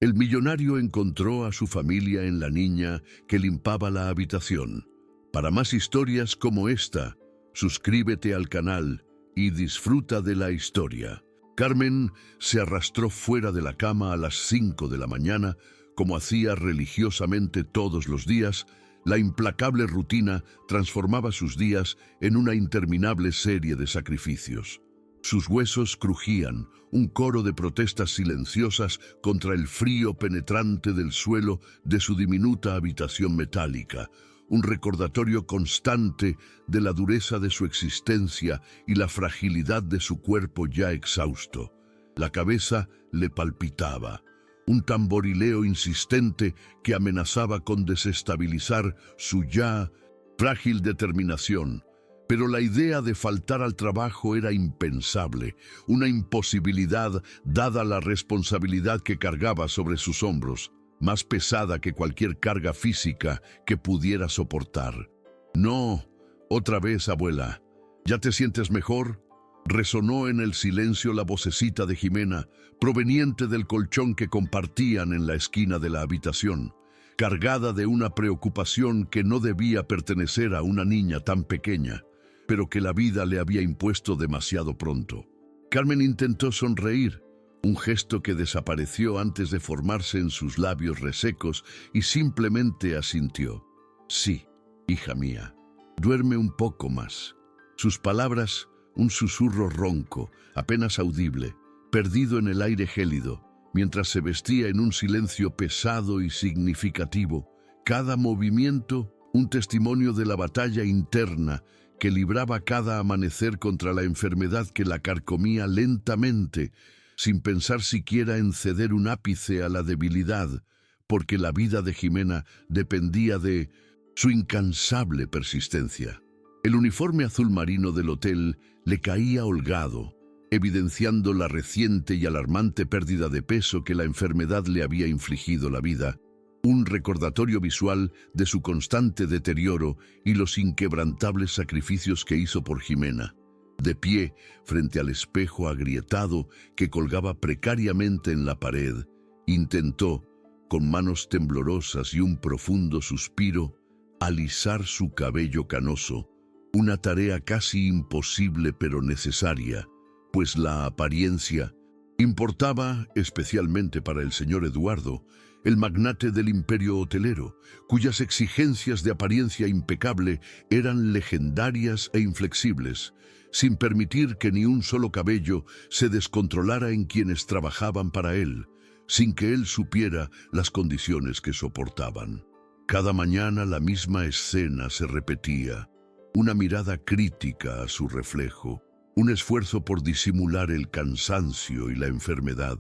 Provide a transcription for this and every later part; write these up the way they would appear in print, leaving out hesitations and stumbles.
El millonario encontró a su familia en la niña que limpaba la habitación. Para más historias como esta, suscríbete al canal y disfruta de la historia. Carmen se arrastró fuera de la cama a las 5 de la mañana, como hacía religiosamente todos los días. La implacable rutina transformaba sus días en una interminable serie de sacrificios. Sus huesos crujían, un coro de protestas silenciosas contra el frío penetrante del suelo de su diminuta habitación metálica, un recordatorio constante de la dureza de su existencia y la fragilidad de su cuerpo ya exhausto. La cabeza le palpitaba, un tamborileo insistente que amenazaba con desestabilizar su ya frágil determinación. Pero la idea de faltar al trabajo era impensable, una imposibilidad dada la responsabilidad que cargaba sobre sus hombros, más pesada que cualquier carga física que pudiera soportar. «No, otra vez, abuela. ¿Ya te sientes mejor?», resonó en el silencio la vocecita de Jimena, proveniente del colchón que compartían en la esquina de la habitación, cargada de una preocupación que no debía pertenecer a una niña tan pequeña, pero que la vida le había impuesto demasiado pronto. Carmen intentó sonreír, un gesto que desapareció antes de formarse en sus labios resecos, y simplemente asintió. «Sí, hija mía, duerme un poco más». Sus palabras, un susurro ronco, apenas audible, perdido en el aire gélido, mientras se vestía en un silencio pesado y significativo. Cada movimiento, un testimonio de la batalla interna que libraba cada amanecer contra la enfermedad que la carcomía lentamente, sin pensar siquiera en ceder un ápice a la debilidad, porque la vida de Jimena dependía de su incansable persistencia. El uniforme azul marino del hotel le caía holgado, evidenciando la reciente y alarmante pérdida de peso que la enfermedad le había infligido la vida, un recordatorio visual de su constante deterioro y los inquebrantables sacrificios que hizo por Jimena. De pie, frente al espejo agrietado que colgaba precariamente en la pared, intentó, con manos temblorosas y un profundo suspiro, alisar su cabello canoso, una tarea casi imposible pero necesaria, pues la apariencia importaba especialmente para el señor Eduardo, el magnate del imperio hotelero, cuyas exigencias de apariencia impecable eran legendarias e inflexibles, sin permitir que ni un solo cabello se descontrolara en quienes trabajaban para él, sin que él supiera las condiciones que soportaban. Cada mañana la misma escena se repetía, una mirada crítica a su reflejo, un esfuerzo por disimular el cansancio y la enfermedad,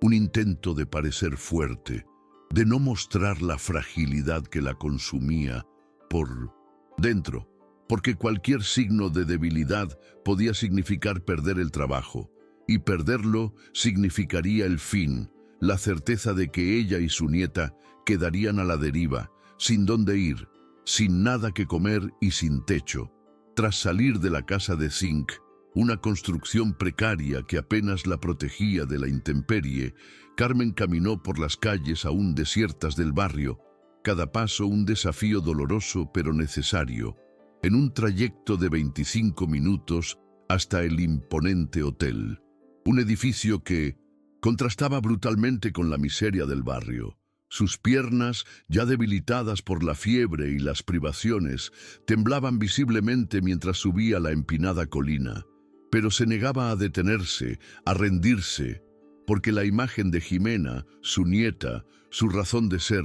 un intento de parecer fuerte, de no mostrar la fragilidad que la consumía por dentro, porque cualquier signo de debilidad podía significar perder el trabajo, y perderlo significaría el fin, la certeza de que ella y su nieta quedarían a la deriva, sin dónde ir, sin nada que comer y sin techo. Tras salir de la casa de zinc, una construcción precaria que apenas la protegía de la intemperie, Carmen caminó por las calles aún desiertas del barrio, cada paso un desafío doloroso pero necesario, en un trayecto de 25 minutos hasta el imponente hotel, un edificio que contrastaba brutalmente con la miseria del barrio. Sus piernas, ya debilitadas por la fiebre y las privaciones, temblaban visiblemente mientras subía la empinada colina, pero se negaba a detenerse, a rendirse, porque la imagen de Jimena, su nieta, su razón de ser,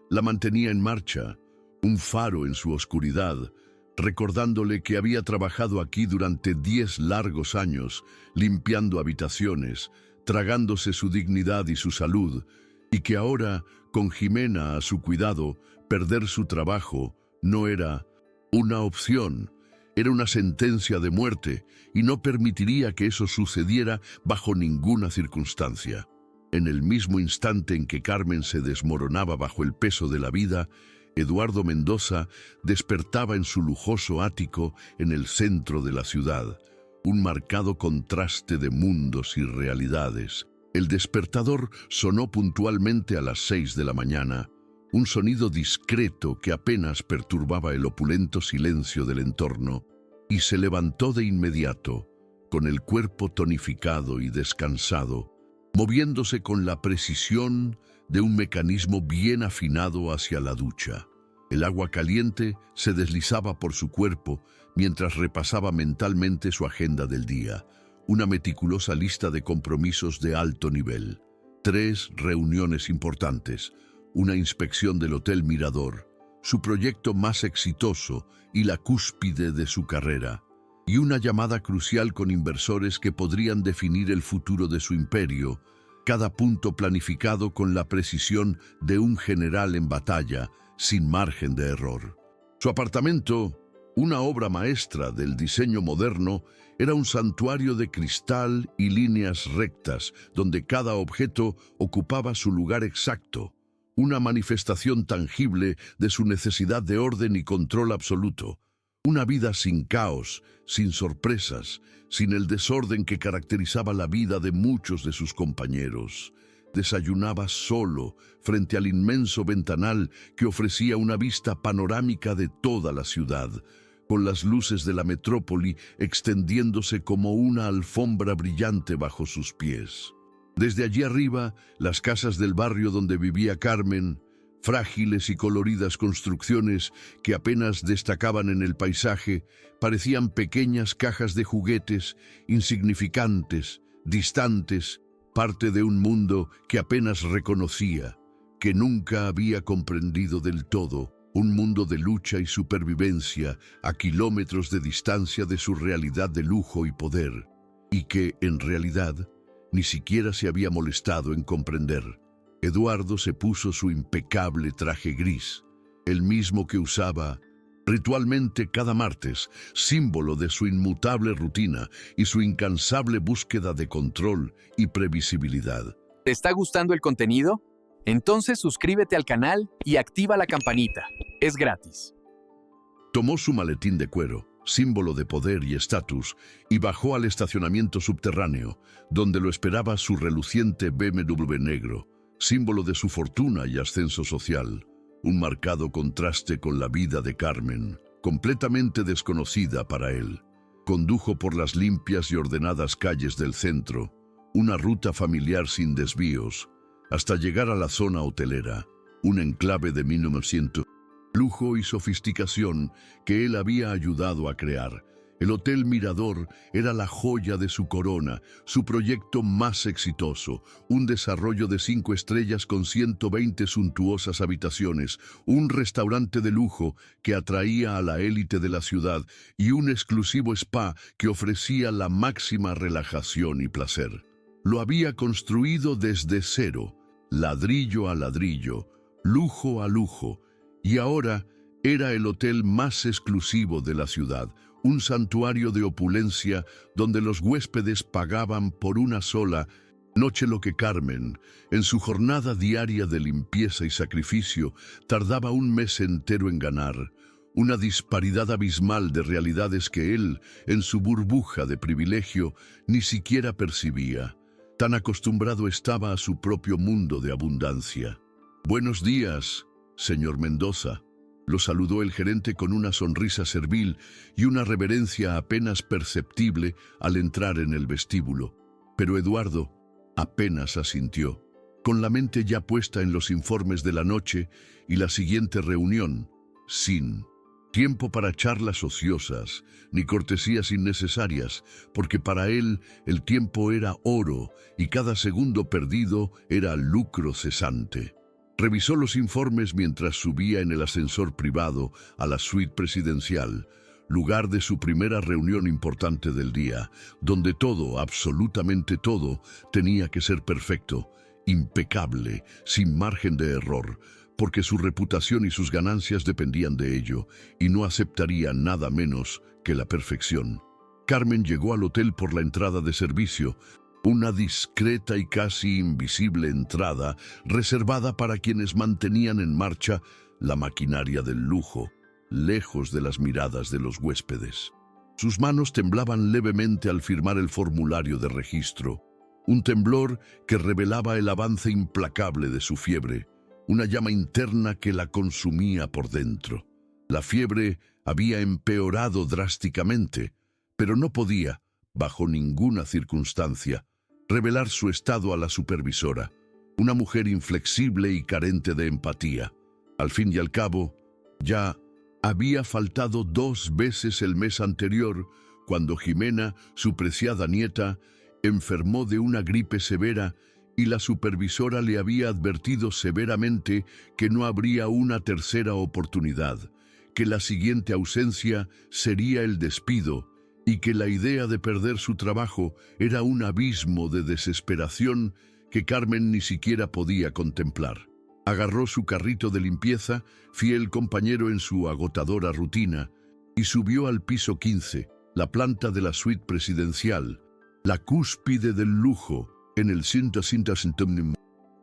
la mantenía en marcha, un faro en su oscuridad, recordándole que había trabajado aquí durante 10 largos años, limpiando habitaciones, tragándose su dignidad y su salud, y que ahora, con Jimena a su cuidado, perder su trabajo no era una opción, era una sentencia de muerte, y no permitiría que eso sucediera bajo ninguna circunstancia. En el mismo instante en que Carmen se desmoronaba bajo el peso de la vida, Eduardo Mendoza despertaba en su lujoso ático en el centro de la ciudad, un marcado contraste de mundos y realidades. El despertador sonó puntualmente a las 6 de la mañana, un sonido discreto que apenas perturbaba el opulento silencio del entorno, y se levantó de inmediato, con el cuerpo tonificado y descansado, moviéndose con la precisión de un mecanismo bien afinado hacia la ducha. El agua caliente se deslizaba por su cuerpo mientras repasaba mentalmente su agenda del día, una meticulosa lista de compromisos de alto nivel, 3 reuniones importantes, una inspección del Hotel Mirador, su proyecto más exitoso y la cúspide de su carrera, y una llamada crucial con inversores que podrían definir el futuro de su imperio, cada punto planificado con la precisión de un general en batalla, sin margen de error. Su apartamento, una obra maestra del diseño moderno, era un santuario de cristal y líneas rectas, donde cada objeto ocupaba su lugar exacto, una manifestación tangible de su necesidad de orden y control absoluto. Una vida sin caos, sin sorpresas, sin el desorden que caracterizaba la vida de muchos de sus compañeros. Desayunaba solo frente al inmenso ventanal que ofrecía una vista panorámica de toda la ciudad, con las luces de la metrópoli extendiéndose como una alfombra brillante bajo sus pies. Desde allí arriba, las casas del barrio donde vivía Carmen, frágiles y coloridas construcciones que apenas destacaban en el paisaje, parecían pequeñas cajas de juguetes, insignificantes, distantes, parte de un mundo que apenas reconocía, que nunca había comprendido del todo, un mundo de lucha y supervivencia a kilómetros de distancia de su realidad de lujo y poder, y que, en realidad, ni siquiera se había molestado en comprender. Eduardo se puso su impecable traje gris, el mismo que usaba ritualmente cada martes, símbolo de su inmutable rutina y su incansable búsqueda de control y previsibilidad. ¿Te está gustando el contenido? Entonces suscríbete al canal y activa la campanita. Es gratis. Tomó su maletín de cuero, símbolo de poder y estatus, y bajó al estacionamiento subterráneo, donde lo esperaba su reluciente BMW negro, símbolo de su fortuna y ascenso social, un marcado contraste con la vida de Carmen, completamente desconocida para él. Condujo por las limpias y ordenadas calles del centro, una ruta familiar sin desvíos, hasta llegar a la zona hotelera, un enclave de 1900, lujo y sofisticación que él había ayudado a crear. El Hotel Mirador era la joya de su corona, su proyecto más exitoso, un desarrollo de 5 estrellas con 120 suntuosas habitaciones, un restaurante de lujo que atraía a la élite de la ciudad y un exclusivo spa que ofrecía la máxima relajación y placer. Lo había construido desde cero, ladrillo a ladrillo, lujo a lujo, y ahora era el hotel más exclusivo de la ciudad, un santuario de opulencia donde los huéspedes pagaban por una sola noche lo que Carmen, en su jornada diaria de limpieza y sacrificio, tardaba un mes entero en ganar, una disparidad abismal de realidades que él, en su burbuja de privilegio, ni siquiera percibía. Tan acostumbrado estaba a su propio mundo de abundancia. «Buenos días, señor Mendoza», lo saludó el gerente con una sonrisa servil y una reverencia apenas perceptible al entrar en el vestíbulo. Pero Eduardo apenas asintió, con la mente ya puesta en los informes de la noche y la siguiente reunión, sin tiempo para charlas ociosas ni cortesías innecesarias, porque para él el tiempo era oro y cada segundo perdido era lucro cesante. Revisó los informes mientras subía en el ascensor privado a la suite presidencial, lugar de su primera reunión importante del día, donde todo, absolutamente todo, tenía que ser perfecto, impecable, sin margen de error, porque su reputación y sus ganancias dependían de ello, y no aceptaría nada menos que la perfección. Carmen llegó al hotel por la entrada de servicio, una discreta y casi invisible entrada reservada para quienes mantenían en marcha la maquinaria del lujo, lejos de las miradas de los huéspedes. Sus manos temblaban levemente al firmar el formulario de registro. un temblor que revelaba el avance implacable de su fiebre, una llama interna que la consumía por dentro. La fiebre había empeorado drásticamente, pero no podía, bajo ninguna circunstancia, revelar su estado a la supervisora, una mujer inflexible y carente de empatía. Al fin y al cabo, ya había faltado 2 veces el mes anterior, cuando Jimena, su preciada nieta, enfermó de una gripe severa y la supervisora le había advertido severamente que no habría una tercera oportunidad, que la siguiente ausencia sería el despido y que la idea de perder su trabajo era un abismo de desesperación que Carmen ni siquiera podía contemplar. Agarró su carrito de limpieza, fiel compañero en su agotadora rutina, y subió al piso 15, la planta de la suite presidencial, la cúspide del lujo en el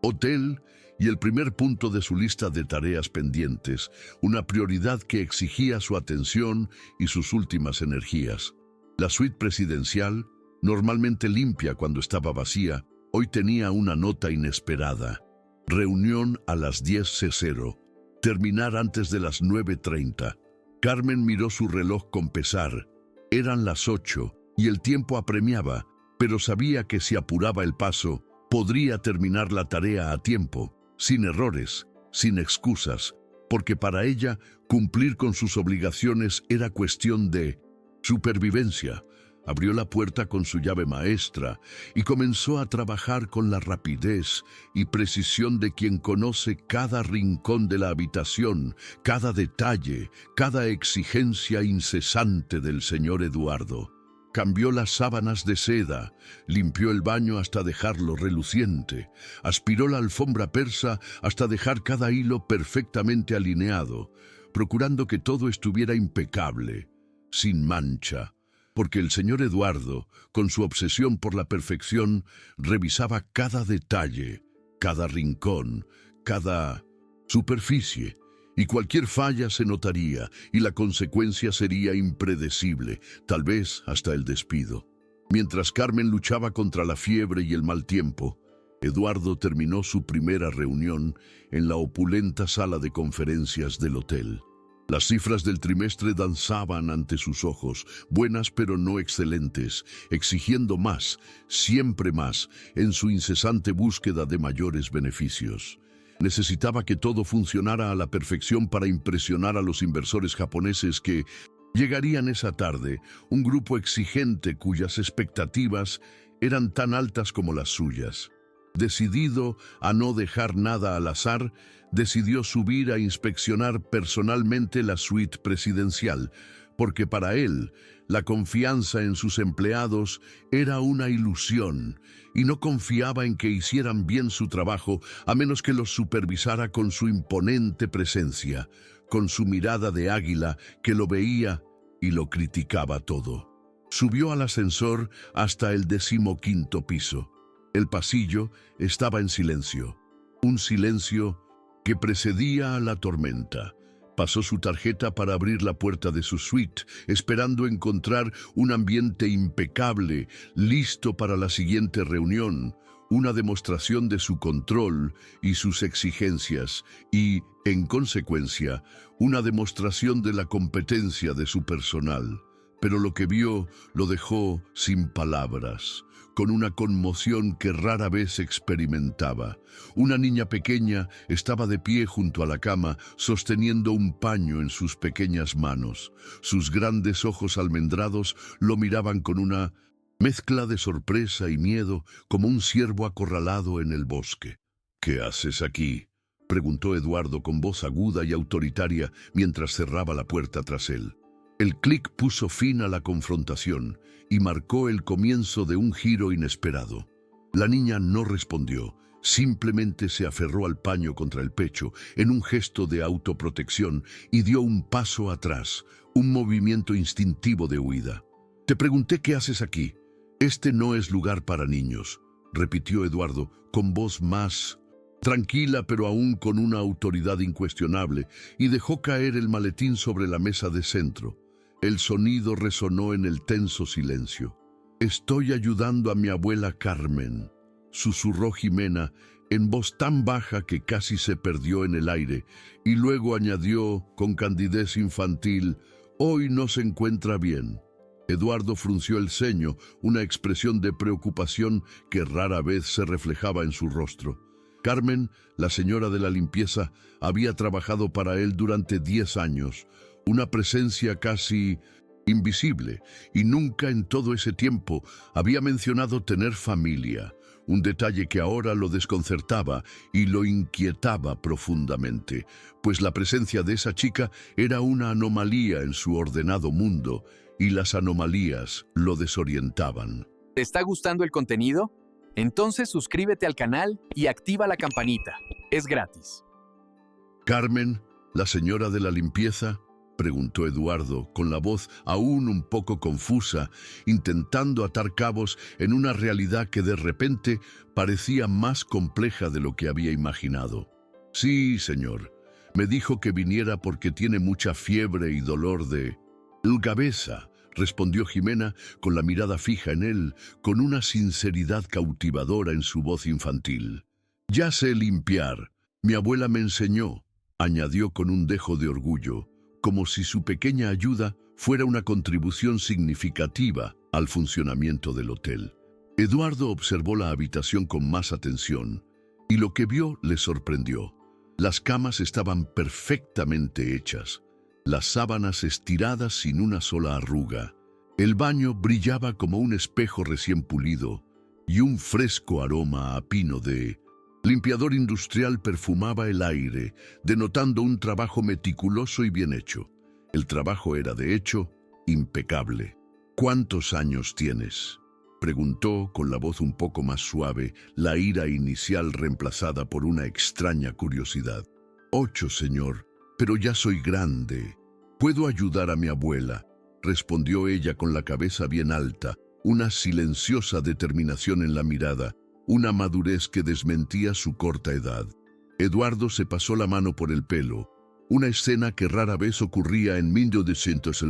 Hotel y el primer punto de su lista de tareas pendientes, una prioridad que exigía su atención y sus últimas energías. La suite presidencial, normalmente limpia cuando estaba vacía, hoy tenía una nota inesperada. Reunión a las 10:00. Terminar antes de las 9:30. Carmen miró su reloj con pesar. Eran las 8 y el tiempo apremiaba, pero sabía que si apuraba el paso, podría terminar la tarea a tiempo, sin errores, sin excusas, porque para ella cumplir con sus obligaciones era cuestión de supervivencia. Abrió la puerta con su llave maestra y comenzó a trabajar con la rapidez y precisión de quien conoce cada rincón de la habitación, cada detalle, cada exigencia incesante del señor Eduardo. Cambió las sábanas de seda, limpió el baño hasta dejarlo reluciente, aspiró la alfombra persa hasta dejar cada hilo perfectamente alineado, procurando que todo estuviera impecable, sin mancha, porque el señor Eduardo, con su obsesión por la perfección, revisaba cada detalle, cada rincón, cada superficie, y cualquier falla se notaría, y la consecuencia sería impredecible, tal vez hasta el despido. Mientras Carmen luchaba contra la fiebre y el mal tiempo, Eduardo terminó su primera reunión en la opulenta sala de conferencias del hotel. Las cifras del trimestre danzaban ante sus ojos, buenas pero no excelentes, exigiendo más, siempre más, en su incesante búsqueda de mayores beneficios. Necesitaba que todo funcionara a la perfección para impresionar a los inversores japoneses que llegarían esa tarde, un grupo exigente cuyas expectativas eran tan altas como las suyas. Decidido a no dejar nada al azar, decidió subir a inspeccionar personalmente la suite presidencial, porque para él la confianza en sus empleados era una ilusión y no confiaba en que hicieran bien su trabajo a menos que los supervisara con su imponente presencia, con su mirada de águila que lo veía y lo criticaba todo. Subió al ascensor hasta el 15º piso. El pasillo estaba en silencio, un silencio que precedía a la tormenta. Pasó su tarjeta para abrir la puerta de su suite, esperando encontrar un ambiente impecable, listo para la siguiente reunión, una demostración de su control y sus exigencias y, en consecuencia, una demostración de la competencia de su personal. Pero lo que vio lo dejó sin palabras, con una conmoción que rara vez experimentaba. Una niña pequeña estaba de pie junto a la cama, sosteniendo un paño en sus pequeñas manos. Sus grandes ojos almendrados lo miraban con una mezcla de sorpresa y miedo, como un ciervo acorralado en el bosque. «¿Qué haces aquí?», preguntó Eduardo con voz aguda y autoritaria mientras cerraba la puerta tras él. El clic puso fin a la confrontación y marcó el comienzo de un giro inesperado. La niña no respondió, simplemente se aferró al paño contra el pecho en un gesto de autoprotección y dio un paso atrás, un movimiento instintivo de huida. «Te pregunté qué haces aquí. Este no es lugar para niños», repitió Eduardo con voz más tranquila pero aún con una autoridad incuestionable, y dejó caer el maletín sobre la mesa de centro. El sonido resonó en el tenso silencio. Estoy ayudando a mi abuela Carmen, susurró Jimena en voz tan baja que casi se perdió en el aire, y luego añadió con candidez infantil, hoy no se encuentra bien. Eduardo frunció el ceño, una expresión de preocupación que rara vez se reflejaba en su rostro. Carmen, la señora de la limpieza, había trabajado para él durante 10 años, una presencia casi invisible, y nunca en todo ese tiempo había mencionado tener familia, un detalle que ahora lo desconcertaba y lo inquietaba profundamente, pues la presencia de esa chica era una anomalía en su ordenado mundo, y las anomalías lo desorientaban. ¿Te está gustando el contenido? Entonces suscríbete al canal y activa la campanita. Es gratis. Carmen, la señora de la limpieza, preguntó Eduardo, con la voz aún un poco confusa, intentando atar cabos en una realidad que de repente parecía más compleja de lo que había imaginado. Sí, señor. Me dijo que viniera porque tiene mucha fiebre y dolor de cabeza, respondió Jimena con la mirada fija en él, con una sinceridad cautivadora en su voz infantil. Ya sé limpiar. Mi abuela me enseñó, añadió con un dejo de orgullo, como si su pequeña ayuda fuera una contribución significativa al funcionamiento del hotel. Eduardo observó la habitación con más atención, y lo que vio le sorprendió. Las camas estaban perfectamente hechas, las sábanas estiradas sin una sola arruga. El baño brillaba como un espejo recién pulido, y un fresco aroma a pino de limpiador industrial perfumaba el aire, denotando un trabajo meticuloso y bien hecho. El trabajo era, de hecho, impecable. ¿Cuántos años tienes?, preguntó con la voz un poco más suave, la ira inicial reemplazada por una extraña curiosidad. 8, señor, pero ya soy grande. Puedo ayudar a mi abuela, respondió ella con la cabeza bien alta, una silenciosa determinación en la mirada, una madurez que desmentía su corta edad. Eduardo se pasó la mano por el pelo, una escena que rara vez ocurría en 1900,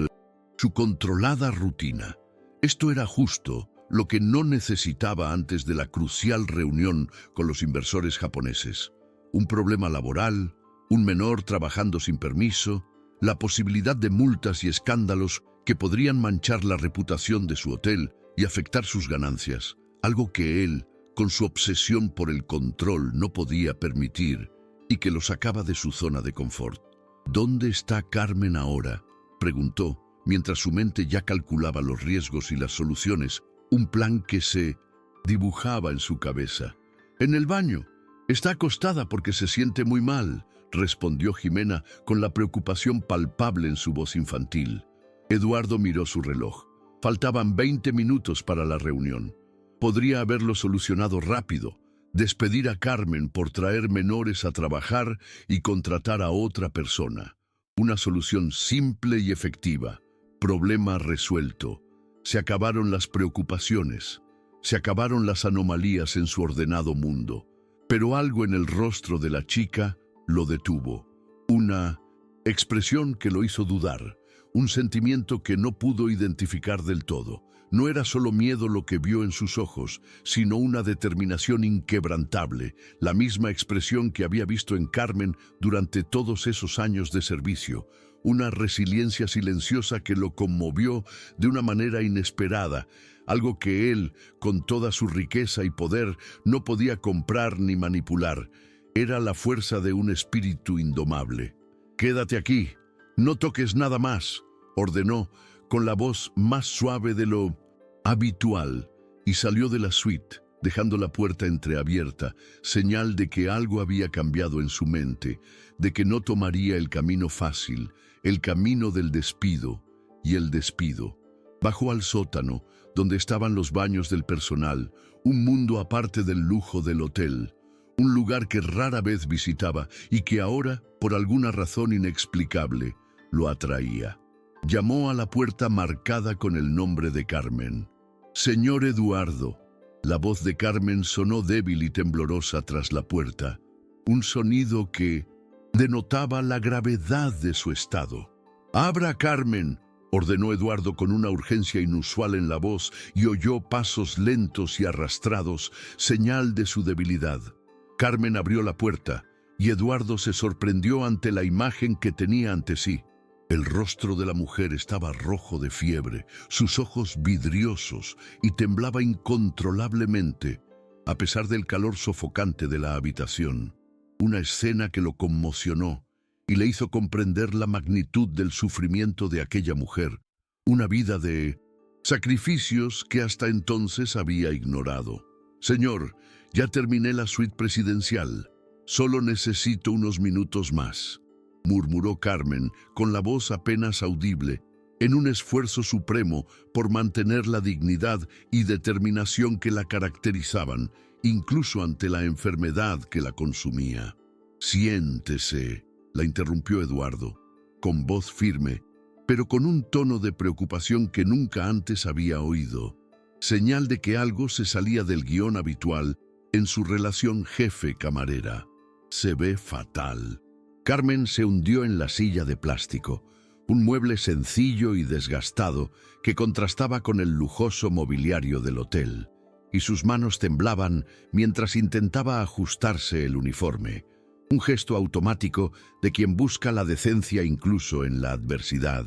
su controlada rutina. Esto era justo lo que no necesitaba antes de la crucial reunión con los inversores japoneses. Un problema laboral, un menor trabajando sin permiso, la posibilidad de multas y escándalos que podrían manchar la reputación de su hotel y afectar sus ganancias, algo que él, con su obsesión por el control, no podía permitir y que lo sacaba de su zona de confort. ¿Dónde está Carmen ahora?, preguntó, mientras su mente ya calculaba los riesgos y las soluciones, un plan que se dibujaba en su cabeza. En el baño. Está acostada porque se siente muy mal, respondió Jimena con la preocupación palpable en su voz infantil. Eduardo miró su reloj. Faltaban 20 minutos para la reunión. Podría haberlo solucionado rápido, despedir a Carmen por traer menores a trabajar y contratar a otra persona. Una solución simple y efectiva. Problema resuelto. Se acabaron las preocupaciones. Se acabaron las anomalías en su ordenado mundo. Pero algo en el rostro de la chica lo detuvo. Una expresión que lo hizo dudar. Un sentimiento que no pudo identificar del todo. No era solo miedo lo que vio en sus ojos, sino una determinación inquebrantable, la misma expresión que había visto en Carmen durante todos esos años de servicio, una resiliencia silenciosa que lo conmovió de una manera inesperada, algo que él, con toda su riqueza y poder, no podía comprar ni manipular. Era la fuerza de un espíritu indomable. «Quédate aquí, no toques nada más», ordenó, con la voz más suave de lo habitual, y salió de la suite, dejando la puerta entreabierta, señal de que algo había cambiado en su mente, de que no tomaría el camino fácil, el camino del despido, y el despido. Bajó al sótano, donde estaban los baños del personal, un mundo aparte del lujo del hotel, un lugar que rara vez visitaba y que ahora, por alguna razón inexplicable, lo atraía. Llamó a la puerta marcada con el nombre de Carmen. «Señor Eduardo». La voz de Carmen sonó débil y temblorosa tras la puerta, un sonido que denotaba la gravedad de su estado. «Abra, Carmen», ordenó Eduardo con una urgencia inusual en la voz, y oyó pasos lentos y arrastrados, señal de su debilidad. Carmen abrió la puerta, y Eduardo se sorprendió ante la imagen que tenía ante sí. El rostro de la mujer estaba rojo de fiebre, sus ojos vidriosos, y temblaba incontrolablemente, a pesar del calor sofocante de la habitación. Una escena que lo conmocionó y le hizo comprender la magnitud del sufrimiento de aquella mujer, una vida de sacrificios que hasta entonces había ignorado. «Señor, ya terminé la suite presidencial. Solo necesito unos minutos más», murmuró Carmen con la voz apenas audible, en un esfuerzo supremo por mantener la dignidad y determinación que la caracterizaban, incluso ante la enfermedad que la consumía. «Siéntese», la interrumpió Eduardo, con voz firme, pero con un tono de preocupación que nunca antes había oído, señal de que algo se salía del guión habitual en su relación jefe-camarera. «Se ve fatal». Carmen se hundió en la silla de plástico, un mueble sencillo y desgastado que contrastaba con el lujoso mobiliario del hotel, y sus manos temblaban mientras intentaba ajustarse el uniforme, un gesto automático de quien busca la decencia incluso en la adversidad,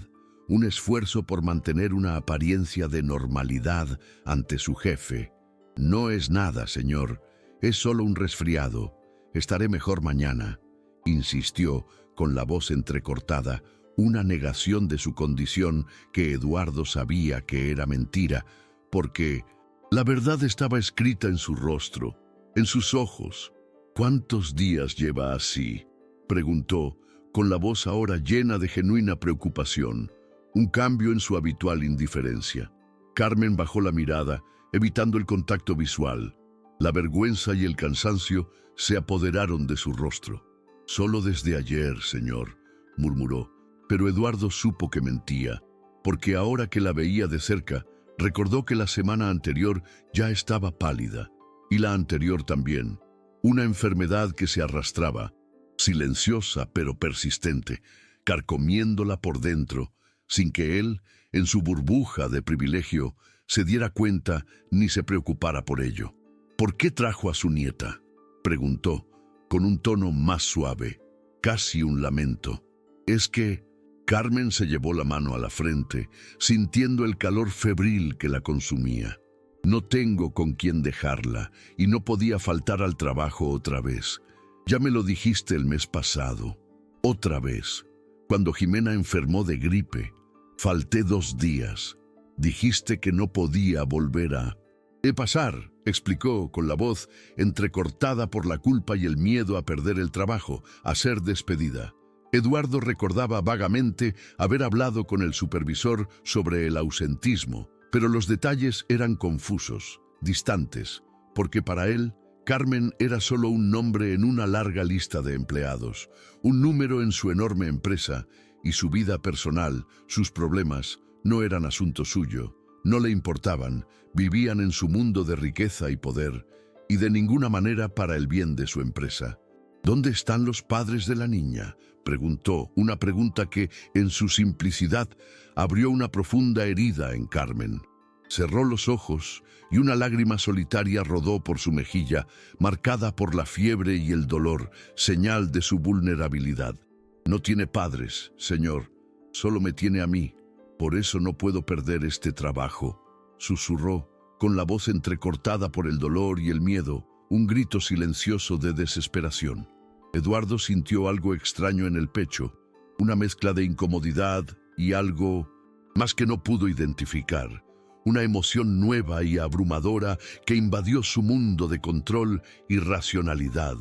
un esfuerzo por mantener una apariencia de normalidad ante su jefe. «No es nada, señor, es solo un resfriado. Estaré mejor mañana», insistió con la voz entrecortada, una negación de su condición que Eduardo sabía que era mentira, porque la verdad estaba escrita en su rostro, en sus ojos. «¿Cuántos días lleva así?», preguntó, con la voz ahora llena de genuina preocupación, un cambio en su habitual indiferencia. Carmen bajó la mirada, evitando el contacto visual. La vergüenza y el cansancio se apoderaron de su rostro. «Solo desde ayer, señor», murmuró, pero Eduardo supo que mentía, porque ahora que la veía de cerca, recordó que la semana anterior ya estaba pálida, y la anterior también. Una enfermedad que se arrastraba, silenciosa pero persistente, carcomiéndola por dentro, sin que él, en su burbuja de privilegio, se diera cuenta ni se preocupara por ello. «¿Por qué trajo a su nieta?», preguntó, con un tono más suave, casi un lamento. «Es que…» Carmen se llevó la mano a la frente, sintiendo el calor febril que la consumía. «No tengo con quién dejarla y no podía faltar al trabajo otra vez. Ya me lo dijiste el mes pasado. Otra vez. Cuando Jimena enfermó de gripe, falté 2 días. Dijiste que no podía volver a pasar», explicó con la voz entrecortada por la culpa y el miedo a perder el trabajo, a ser despedida. Eduardo recordaba vagamente haber hablado con el supervisor sobre el ausentismo, pero los detalles eran confusos, distantes, porque para él, Carmen era solo un nombre en una larga lista de empleados, un número en su enorme empresa, y su vida personal, sus problemas, no eran asunto suyo, no le importaban, vivían en su mundo de riqueza y poder, y de ninguna manera para el bien de su empresa. «¿Dónde están los padres de la niña?», preguntó, una pregunta que, en su simplicidad, abrió una profunda herida en Carmen. Cerró los ojos y una lágrima solitaria rodó por su mejilla, marcada por la fiebre y el dolor, señal de su vulnerabilidad. «No tiene padres, señor, solo me tiene a mí. Por eso no puedo perder este trabajo», susurró, con la voz entrecortada por el dolor y el miedo, un grito silencioso de desesperación. Eduardo sintió algo extraño en el pecho, una mezcla de incomodidad y algo más que no pudo identificar, una emoción nueva y abrumadora que invadió su mundo de control y racionalidad,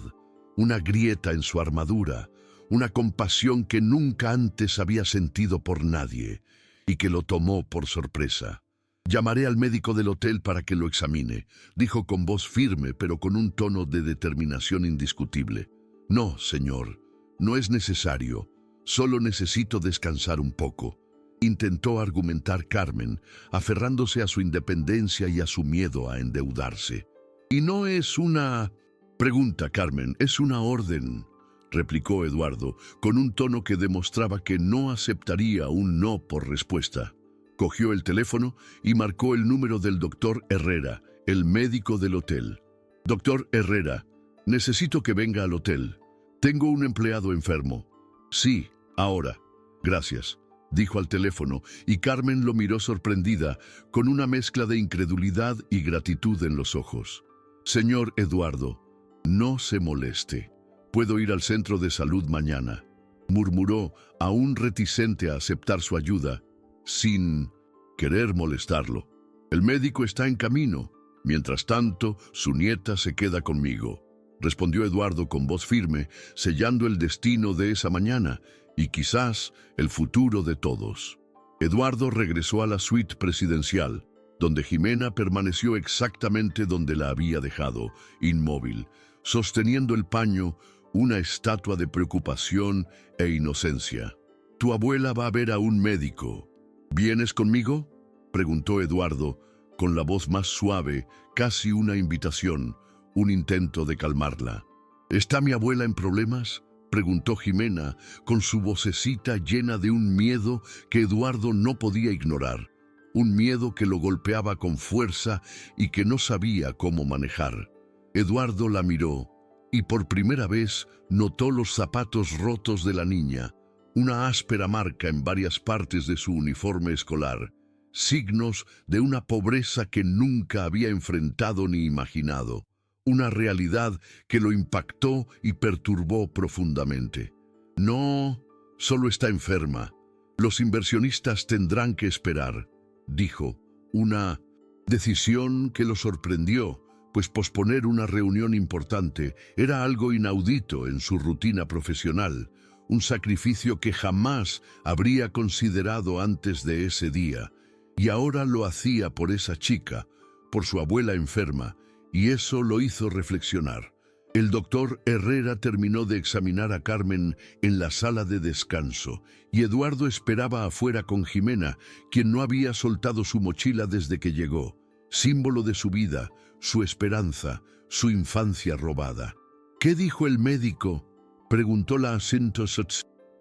una grieta en su armadura, una compasión que nunca antes había sentido por nadie y que lo tomó por sorpresa. «Llamaré al médico del hotel para que lo examine», dijo con voz firme pero con un tono de determinación indiscutible. «No, señor, no es necesario. Solo necesito descansar un poco», intentó argumentar Carmen, aferrándose a su independencia y a su miedo a endeudarse. «Y no es una pregunta, Carmen, es una orden. replicó Eduardo, con un tono que demostraba que no aceptaría un no por respuesta. Cogió el teléfono y marcó el número del doctor Herrera, el médico del hotel. «Doctor Herrera, necesito que venga al hotel. Tengo un empleado enfermo». «Sí, ahora. Gracias», dijo al teléfono, y Carmen lo miró sorprendida, con una mezcla de incredulidad y gratitud en los ojos. «Señor Eduardo, no se moleste. Puedo ir al centro de salud mañana», murmuró, aún reticente a aceptar su ayuda, sin querer molestarlo. «El médico está en camino. Mientras tanto, su nieta se queda conmigo», respondió Eduardo con voz firme, sellando el destino de esa mañana y quizás el futuro de todos. Eduardo regresó a la suite presidencial, donde Jimena permaneció exactamente donde la había dejado, inmóvil, sosteniendo el paño, una estatua de preocupación e inocencia. «Tu abuela va a ver a un médico. ¿Vienes conmigo?», preguntó Eduardo, con la voz más suave, casi una invitación, un intento de calmarla. «¿Está mi abuela en problemas?», preguntó Jimena, con su vocecita llena de un miedo que Eduardo no podía ignorar, un miedo que lo golpeaba con fuerza y que no sabía cómo manejar. Eduardo la miró y por primera vez notó los zapatos rotos de la niña, una áspera marca en varias partes de su uniforme escolar, signos de una pobreza que nunca había enfrentado ni imaginado, una realidad que lo impactó y perturbó profundamente. «No, solo está enferma. Los inversionistas tendrán que esperar», dijo, una decisión que lo sorprendió, pues posponer una reunión importante era algo inaudito en su rutina profesional, un sacrificio que jamás habría considerado antes de ese día, y ahora lo hacía por esa chica, por su abuela enferma, y eso lo hizo reflexionar. El doctor Herrera terminó de examinar a Carmen en la sala de descanso, y Eduardo esperaba afuera con Jimena, quien no había soltado su mochila desde que llegó, símbolo de su vida, su esperanza, su infancia robada. «¿Qué dijo el médico?», preguntó la acentuosa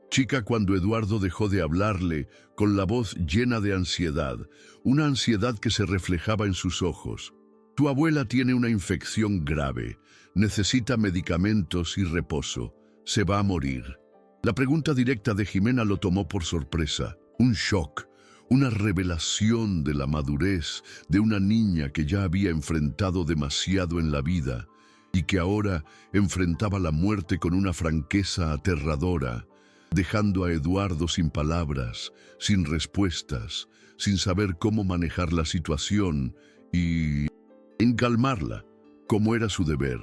chica cuando Eduardo dejó de hablarle, con la voz llena de ansiedad, una ansiedad que se reflejaba en sus ojos. «Tu abuela tiene una infección grave, necesita medicamentos y reposo, se va a morir». La pregunta directa de Jimena lo tomó por sorpresa, un shock, una revelación de la madurez de una niña que ya había enfrentado demasiado en la vida y que ahora enfrentaba la muerte con una franqueza aterradora, dejando a Eduardo sin palabras, sin respuestas, sin saber cómo manejar la situación y en calmarla, como era su deber.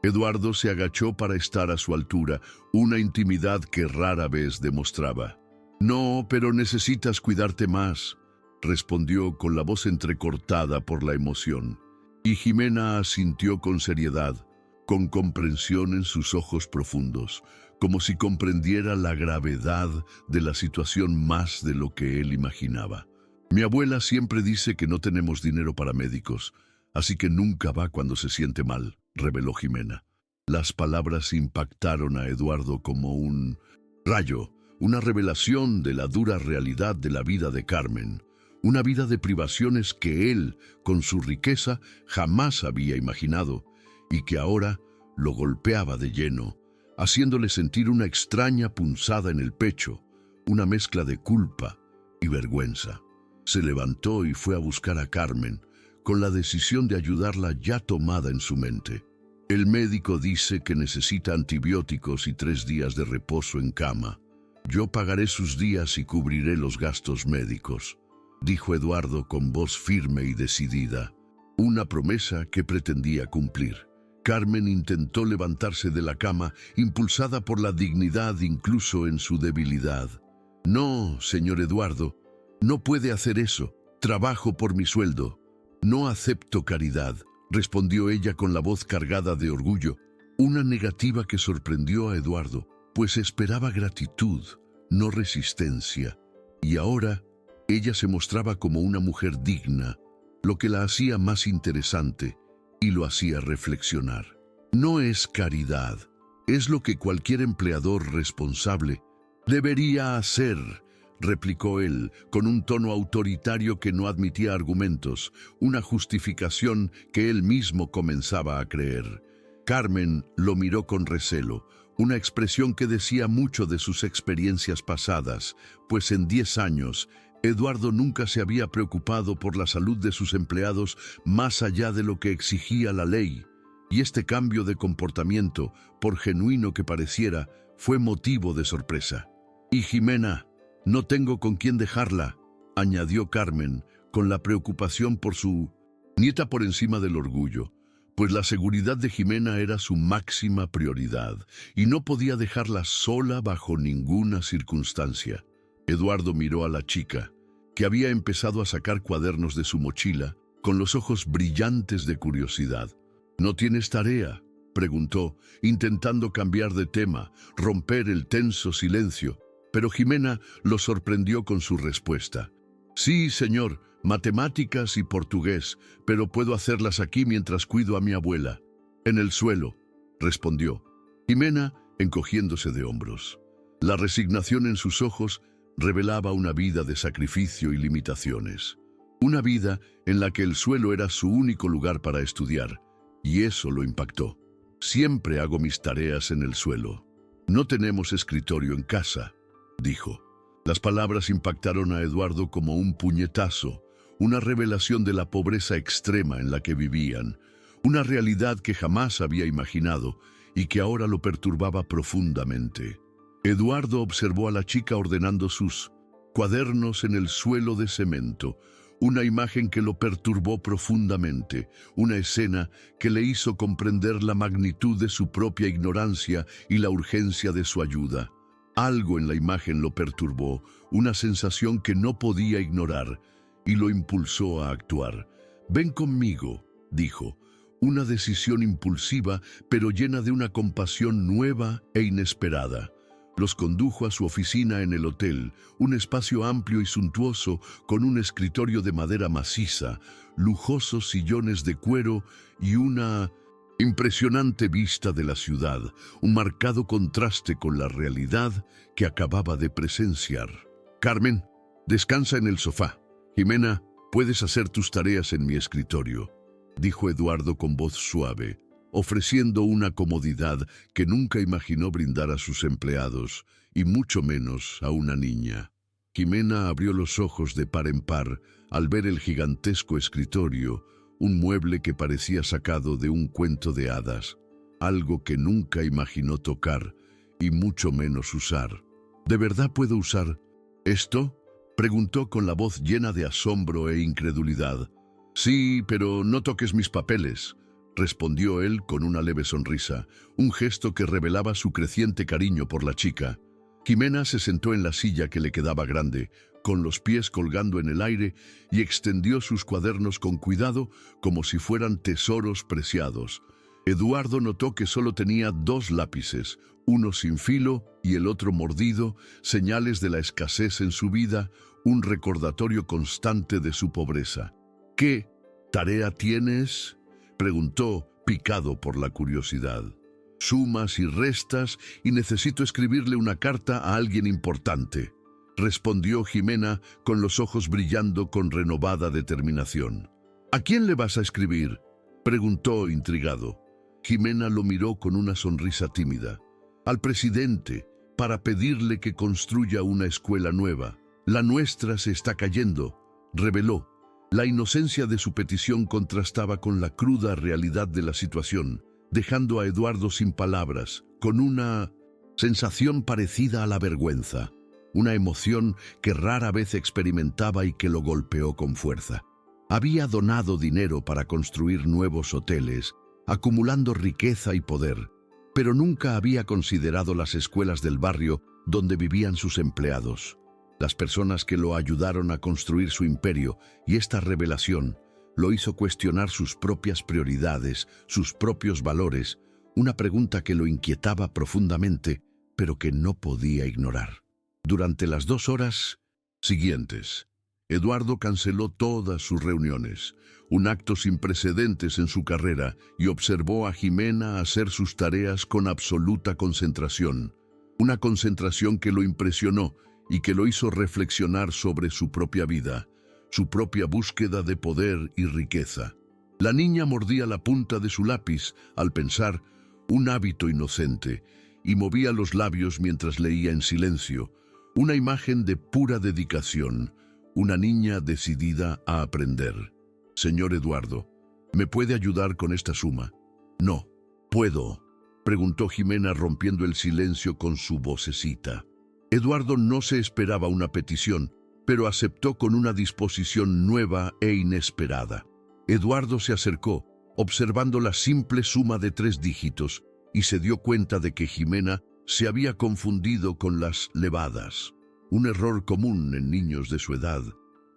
Eduardo se agachó para estar a su altura, una intimidad que rara vez demostraba. «No, pero necesitas cuidarte más», respondió con la voz entrecortada por la emoción. Y Jimena asintió con seriedad, con comprensión en sus ojos profundos, como si comprendiera la gravedad de la situación más de lo que él imaginaba. «Mi abuela siempre dice que no tenemos dinero para médicos, así que nunca va cuando se siente mal», reveló Jimena. Las palabras impactaron a Eduardo como un rayo, una revelación de la dura realidad de la vida de Carmen, una vida de privaciones que él, con su riqueza, jamás había imaginado, y que ahora lo golpeaba de lleno, haciéndole sentir una extraña punzada en el pecho, una mezcla de culpa y vergüenza. Se levantó y fue a buscar a Carmen, con la decisión de ayudarla ya tomada en su mente. «El médico dice que necesita antibióticos y 3 días de reposo en cama. Yo pagaré sus días y cubriré los gastos médicos», dijo Eduardo con voz firme y decidida, una promesa que pretendía cumplir. Carmen intentó levantarse de la cama, impulsada por la dignidad incluso en su debilidad. «No, señor Eduardo, no puede hacer eso. Trabajo por mi sueldo. No acepto caridad», respondió ella con la voz cargada de orgullo, una negativa que sorprendió a Eduardo, pues esperaba gratitud, no resistencia, y ahora ella se mostraba como una mujer digna, lo que la hacía más interesante y lo hacía reflexionar. «No es caridad», Es lo que cualquier empleador responsable debería hacer, replicó él, con un tono autoritario que no admitía argumentos, una justificación que él mismo comenzaba a creer. Carmen lo miró con recelo, una expresión que decía mucho de sus experiencias pasadas, pues en 10 años, Eduardo nunca se había preocupado por la salud de sus empleados más allá de lo que exigía la ley. Y este cambio de comportamiento, por genuino que pareciera, fue motivo de sorpresa. «Y Jimena, no tengo con quién dejarla», añadió Carmen, con la preocupación por su nieta por encima del orgullo, pues la seguridad de Jimena era su máxima prioridad, y no podía dejarla sola bajo ninguna circunstancia. Eduardo miró a la chica, que había empezado a sacar cuadernos de su mochila, con los ojos brillantes de curiosidad. «¿No tienes tarea?», preguntó, intentando cambiar de tema, romper el tenso silencio, pero Jimena lo sorprendió con su respuesta. «Sí, señor, matemáticas y portugués, pero puedo hacerlas aquí mientras cuido a mi abuela». «En el suelo», respondió Jimena, encogiéndose de hombros. La resignación en sus ojos revelaba una vida de sacrificio y limitaciones. Una vida en la que el suelo era su único lugar para estudiar, y eso lo impactó. «Siempre hago mis tareas en el suelo. No tenemos escritorio en casa», dijo. Las palabras impactaron a Eduardo como un puñetazo, una revelación de la pobreza extrema en la que vivían, una realidad que jamás había imaginado y que ahora lo perturbaba profundamente. Eduardo observó a la chica ordenando sus cuadernos en el suelo de cemento, una imagen que lo perturbó profundamente, una escena que le hizo comprender la magnitud de su propia ignorancia y la urgencia de su ayuda. Algo en la imagen lo perturbó, una sensación que no podía ignorar, y lo impulsó a actuar. «Ven conmigo», dijo, una decisión impulsiva, pero llena de una compasión nueva e inesperada. Los condujo a su oficina en el hotel, un espacio amplio y suntuoso con un escritorio de madera maciza, lujosos sillones de cuero y una impresionante vista de la ciudad, un marcado contraste con la realidad que acababa de presenciar. «Carmen, descansa en el sofá. Jimena, puedes hacer tus tareas en mi escritorio», dijo Eduardo con voz suave, ofreciendo una comodidad que nunca imaginó brindar a sus empleados, y mucho menos a una niña. Jimena abrió los ojos de par en par al ver el gigantesco escritorio, un mueble que parecía sacado de un cuento de hadas, algo que nunca imaginó tocar y mucho menos usar. «¿De verdad puedo usar esto?», preguntó con la voz llena de asombro e incredulidad. «Sí, pero no toques mis papeles», respondió él con una leve sonrisa, un gesto que revelaba su creciente cariño por la chica. Jimena se sentó en la silla que le quedaba grande, con los pies colgando en el aire, y extendió sus cuadernos con cuidado como si fueran tesoros preciados. Eduardo notó que solo tenía 2 lápices, uno sin filo y el otro mordido, señales de la escasez en su vida, un recordatorio constante de su pobreza. «¿Qué tarea tienes?», preguntó, picado por la curiosidad. «Sumas y restas, y necesito escribirle una carta a alguien importante», respondió Jimena con los ojos brillando con renovada determinación. «¿A quién le vas a escribir?», preguntó intrigado. Jimena lo miró con una sonrisa tímida. «Al presidente, para pedirle que construya una escuela nueva. La nuestra se está cayendo», reveló. La inocencia de su petición contrastaba con la cruda realidad de la situación, dejando a Eduardo sin palabras, con una sensación parecida a la vergüenza, una emoción que rara vez experimentaba y que lo golpeó con fuerza. Había donado dinero para construir nuevos hoteles, acumulando riqueza y poder, pero nunca había considerado las escuelas del barrio donde vivían sus empleados, las personas que lo ayudaron a construir su imperio, y esta revelación lo hizo cuestionar sus propias prioridades, sus propios valores, una pregunta que lo inquietaba profundamente, pero que no podía ignorar. Durante las 2 horas siguientes, Eduardo canceló todas sus reuniones, un acto sin precedentes en su carrera, y observó a Jimena hacer sus tareas con absoluta concentración. Una concentración que lo impresionó y que lo hizo reflexionar sobre su propia vida, su propia búsqueda de poder y riqueza. La niña mordía la punta de su lápiz al pensar, un hábito inocente, y movía los labios mientras leía en silencio, una imagen de pura dedicación, una niña decidida a aprender. Señor Eduardo, ¿me puede ayudar con esta suma? No, ¿puedo?, preguntó Jimena rompiendo el silencio con su vocecita. Eduardo no se esperaba una petición, pero aceptó con una disposición nueva e inesperada. Eduardo se acercó, observando la simple suma de 3 dígitos, y se dio cuenta de que Jimena se había confundido con las levadas, un error común en niños de su edad,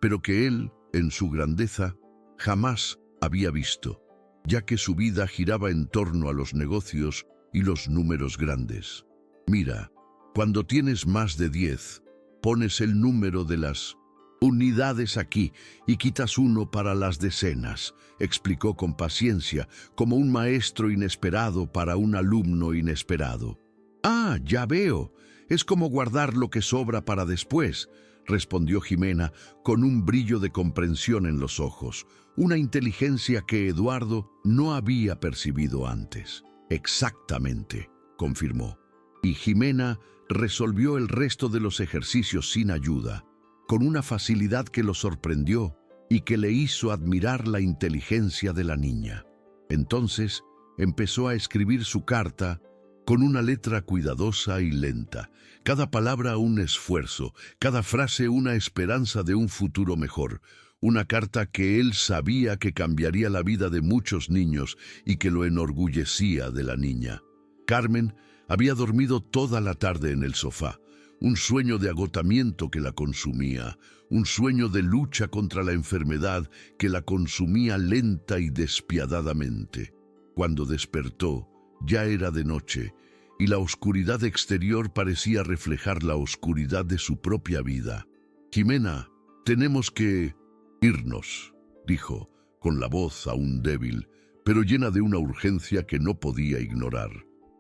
pero que él, en su grandeza, jamás había visto, ya que su vida giraba en torno a los negocios y los números grandes. Mira, cuando tienes más de 10, pones el número de las unidades aquí y quitas 1 para las decenas, explicó con paciencia, como un maestro inesperado para un alumno inesperado. Ah, ya veo, es como guardar lo que sobra para después, respondió Jimena con un brillo de comprensión en los ojos, una inteligencia que Eduardo no había percibido antes. Exactamente, confirmó, y Jimena resolvió el resto de los ejercicios sin ayuda, con una facilidad que lo sorprendió y que le hizo admirar la inteligencia de la niña. Entonces empezó a escribir su carta con una letra cuidadosa y lenta, cada palabra un esfuerzo, cada frase una esperanza de un futuro mejor, una carta que él sabía que cambiaría la vida de muchos niños y que lo enorgullecía de la niña. Carmen había dormido toda la tarde en el sofá, un sueño de agotamiento que la consumía, un sueño de lucha contra la enfermedad que la consumía lenta y despiadadamente. Cuando despertó, ya era de noche, y la oscuridad exterior parecía reflejar la oscuridad de su propia vida. Jimena, tenemos que irnos, dijo, con la voz aún débil, pero llena de una urgencia que no podía ignorar.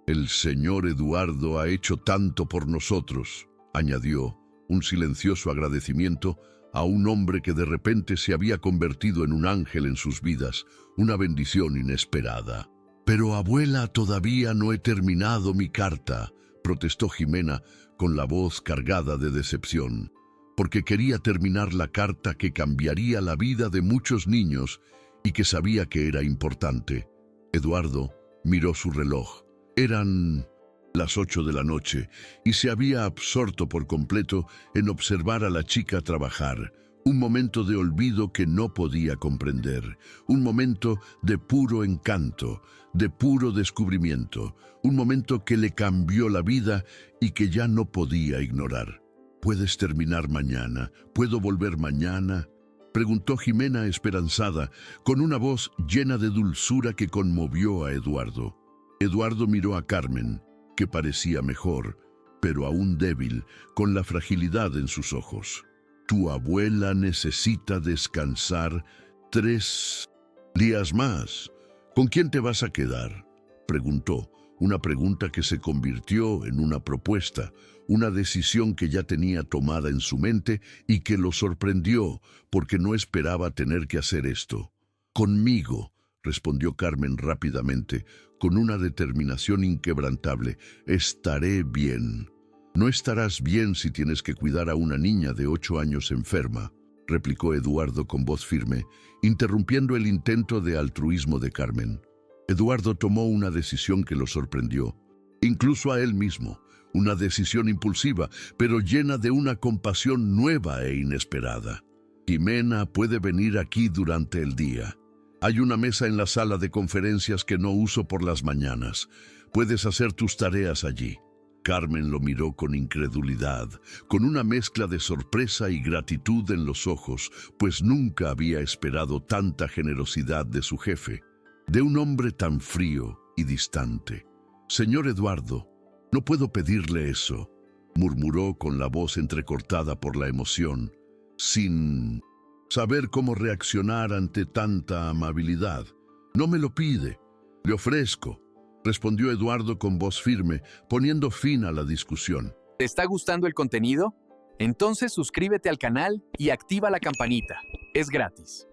El señor Eduardo ha hecho tanto por nosotros, añadió, un silencioso agradecimiento a un hombre que de repente se había convertido en un ángel en sus vidas, una bendición inesperada. Pero abuela, todavía no he terminado mi carta, protestó Jimena con la voz cargada de decepción, porque quería terminar la carta que cambiaría la vida de muchos niños y que sabía que era importante. Eduardo miró su reloj. Eran las 8 de la noche y se había absorto por completo en observar a la chica trabajar, un momento de olvido que no podía comprender, un momento de puro encanto, de puro descubrimiento, un momento que le cambió la vida y que ya no podía ignorar. ¿Puedes terminar mañana? ¿Puedo volver mañana?, preguntó Jimena esperanzada, con una voz llena de dulzura que conmovió a Eduardo. Eduardo miró a Carmen, que parecía mejor, pero aún débil, con la fragilidad en sus ojos. Tu abuela necesita descansar 3 días más. ¿Con quién te vas a quedar?, preguntó, una pregunta que se convirtió en una propuesta, una decisión que ya tenía tomada en su mente y que lo sorprendió porque no esperaba tener que hacer esto. Conmigo, respondió Carmen rápidamente, con una determinación inquebrantable. Estaré bien. No estarás bien si tienes que cuidar a una niña de 8 años enferma, replicó Eduardo con voz firme, interrumpiendo el intento de altruismo de Carmen. Eduardo tomó una decisión que lo sorprendió, incluso a él mismo, una decisión impulsiva, pero llena de una compasión nueva e inesperada. Jimena puede venir aquí durante el día. Hay una mesa en la sala de conferencias que no uso por las mañanas. Puedes hacer tus tareas allí. Carmen lo miró con incredulidad, con una mezcla de sorpresa y gratitud en los ojos, pues nunca había esperado tanta generosidad de su jefe, de un hombre tan frío y distante. Señor Eduardo, no puedo pedirle eso, murmuró con la voz entrecortada por la emoción. sin saber cómo reaccionar ante tanta amabilidad. No me lo pide, le ofrezco, respondió Eduardo con voz firme, poniendo fin a la discusión. ¿Te está gustando el contenido? Entonces suscríbete al canal y activa la campanita. Es gratis.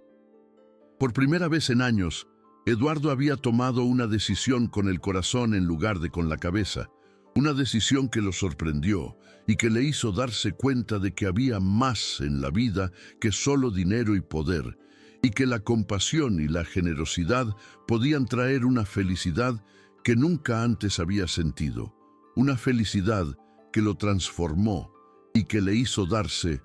Por primera vez en años, Eduardo había tomado una decisión con el corazón en lugar de con la cabeza. Una decisión que lo sorprendió y que le hizo darse cuenta de que había más en la vida que solo dinero y poder, y que la compasión y la generosidad podían traer una felicidad que nunca antes había sentido. Una felicidad que lo transformó y que le hizo darse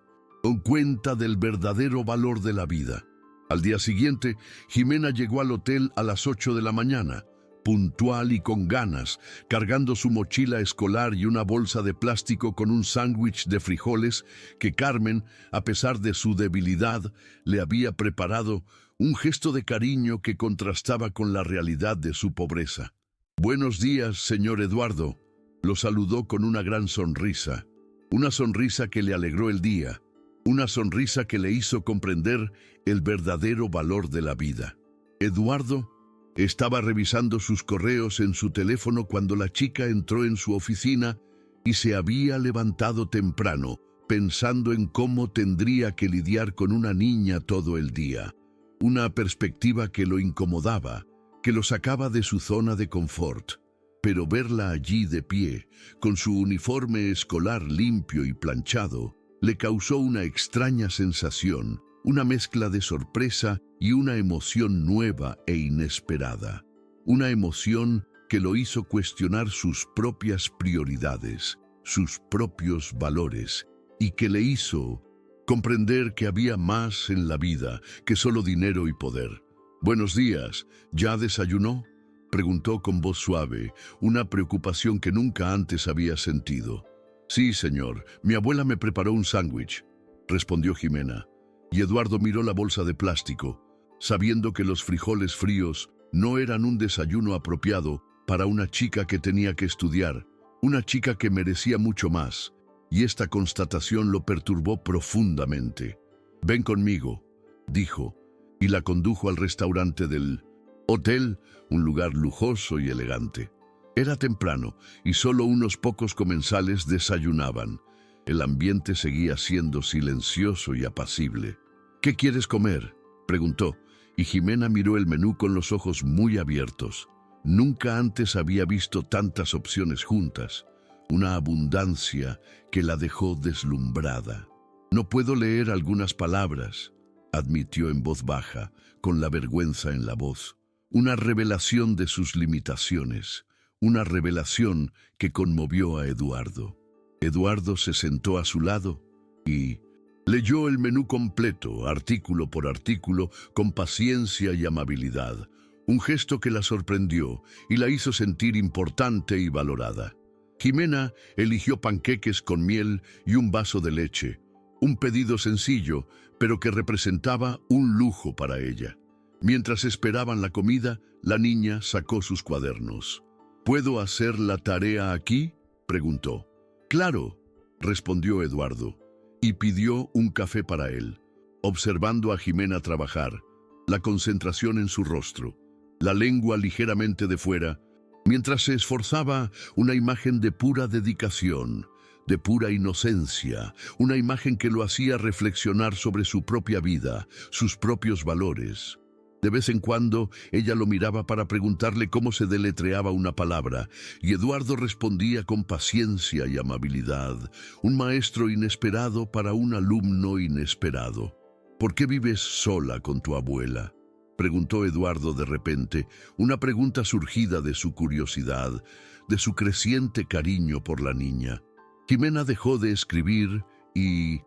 cuenta del verdadero valor de la vida. Al día siguiente, Jimena llegó al hotel a las 8 de la mañana, puntual y con ganas, cargando su mochila escolar y una bolsa de plástico con un sándwich de frijoles que Carmen, a pesar de su debilidad, le había preparado, un gesto de cariño que contrastaba con la realidad de su pobreza. «Buenos días, señor Eduardo», lo saludó con una gran sonrisa, una sonrisa que le alegró el día, una sonrisa que le hizo comprender el verdadero valor de la vida. Eduardo estaba revisando sus correos en su teléfono cuando la chica entró en su oficina y se había levantado temprano, pensando en cómo tendría que lidiar con una niña todo el día. Una perspectiva que lo incomodaba, que lo sacaba de su zona de confort. Pero verla allí de pie, con su uniforme escolar limpio y planchado, le causó una extraña sensación, una mezcla de sorpresa y una emoción nueva e inesperada. Una emoción que lo hizo cuestionar sus propias prioridades, sus propios valores, y que le hizo comprender que había más en la vida que solo dinero y poder. «Buenos días, ¿ya desayunó?», preguntó con voz suave, una preocupación que nunca antes había sentido. «Sí, señor, mi abuela me preparó un sándwich», respondió Jimena, y Eduardo miró la bolsa de plástico, sabiendo que los frijoles fríos no eran un desayuno apropiado para una chica que tenía que estudiar, una chica que merecía mucho más, y esta constatación lo perturbó profundamente. «Ven conmigo», dijo, y la condujo al restaurante del hotel, un lugar lujoso y elegante. Era temprano y solo unos pocos comensales desayunaban. El ambiente seguía siendo silencioso y apacible. «¿Qué quieres comer?», preguntó, y Jimena miró el menú con los ojos muy abiertos. Nunca antes había visto tantas opciones juntas, una abundancia que la dejó deslumbrada. «No puedo leer algunas palabras», admitió en voz baja, con la vergüenza en la voz. Una revelación de sus limitaciones, una revelación que conmovió a Eduardo. Eduardo se sentó a su lado y leyó el menú completo, artículo por artículo, con paciencia y amabilidad, un gesto que la sorprendió y la hizo sentir importante y valorada. Jimena eligió panqueques con miel y un vaso de leche, un pedido sencillo, pero que representaba un lujo para ella. Mientras esperaban la comida, la niña sacó sus cuadernos. «¿Puedo hacer la tarea aquí?», preguntó. «Claro», respondió Eduardo, y pidió un café para él, observando a Jimena trabajar, la concentración en su rostro, la lengua ligeramente de fuera, mientras se esforzaba, una imagen de pura dedicación, de pura inocencia, una imagen que lo hacía reflexionar sobre su propia vida, sus propios valores. De vez en cuando, ella lo miraba para preguntarle cómo se deletreaba una palabra, y Eduardo respondía con paciencia y amabilidad, un maestro inesperado para un alumno inesperado. «¿Por qué vives sola con tu abuela?», preguntó Eduardo de repente, una pregunta surgida de su curiosidad, de su creciente cariño por la niña. Jimena dejó de escribir y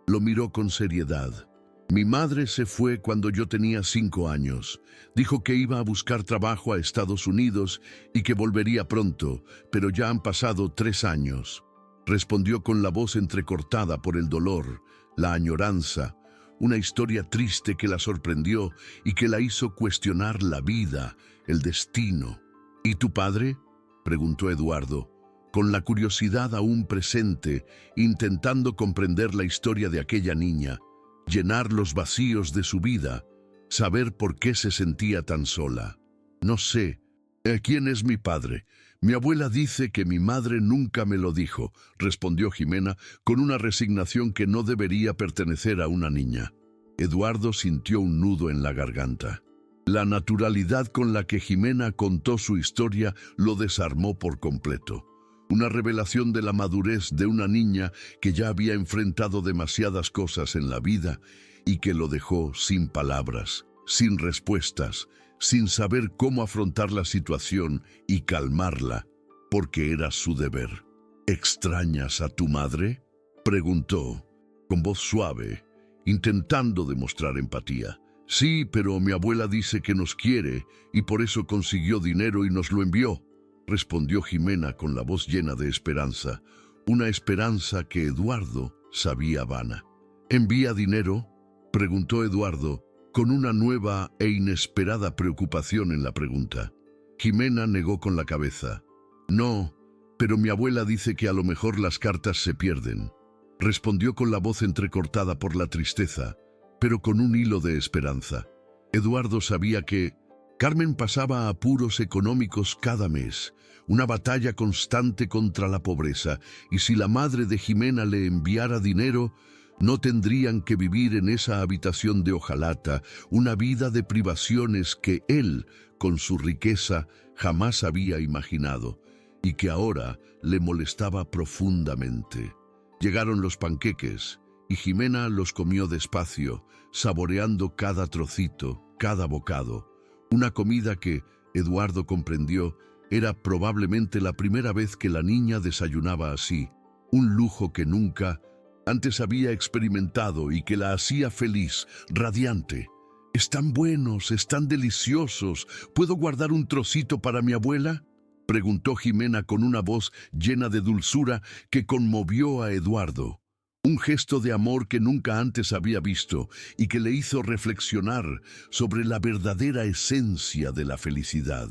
lo miró con seriedad. «Mi madre se fue cuando yo tenía 5 años. Dijo que iba a buscar trabajo a Estados Unidos y que volvería pronto, pero ya han pasado 3 años», respondió con la voz entrecortada por el dolor, la añoranza, una historia triste que la sorprendió y que la hizo cuestionar la vida, el destino. «¿Y tu padre?», preguntó Eduardo, con la curiosidad aún presente, intentando comprender la historia de aquella niña. llenar los vacíos de su vida, saber por qué se sentía tan sola. No sé. ¿Quién es mi padre? Mi abuela dice que mi madre nunca me lo dijo, respondió Jimena con una resignación que no debería pertenecer a una niña. Eduardo sintió un nudo en la garganta. La naturalidad con la que Jimena contó su historia lo desarmó por completo. Una revelación de la madurez de una niña que ya había enfrentado demasiadas cosas en la vida y que lo dejó sin palabras, sin respuestas, sin saber cómo afrontar la situación y calmarla, porque era su deber. ¿Extrañas a tu madre?, preguntó, con voz suave, intentando demostrar empatía. Sí, pero mi abuela dice que nos quiere y por eso consiguió dinero y nos lo envió, respondió Jimena con la voz llena de esperanza, una esperanza que Eduardo sabía vana. ¿Envía dinero?, preguntó Eduardo, con una nueva e inesperada preocupación en la pregunta. Jimena negó con la cabeza. No, pero mi abuela dice que a lo mejor las cartas se pierden, respondió con la voz entrecortada por la tristeza, pero con un hilo de esperanza. Eduardo sabía que Carmen pasaba apuros económicos cada mes, una batalla constante contra la pobreza, y si la madre de Jimena le enviara dinero, no tendrían que vivir en esa habitación de hojalata, una vida de privaciones que él, con su riqueza, jamás había imaginado, y que ahora le molestaba profundamente. Llegaron los panqueques, y Jimena los comió despacio, saboreando cada trocito, cada bocado. Una comida que, Eduardo comprendió, era probablemente la primera vez que la niña desayunaba así, un lujo que nunca antes había experimentado y que la hacía feliz, radiante. «¿Están buenos? ¿Están deliciosos? ¿Puedo guardar un trocito para mi abuela?», preguntó Jimena con una voz llena de dulzura que conmovió a Eduardo. Un gesto de amor que nunca antes había visto y que le hizo reflexionar sobre la verdadera esencia de la felicidad.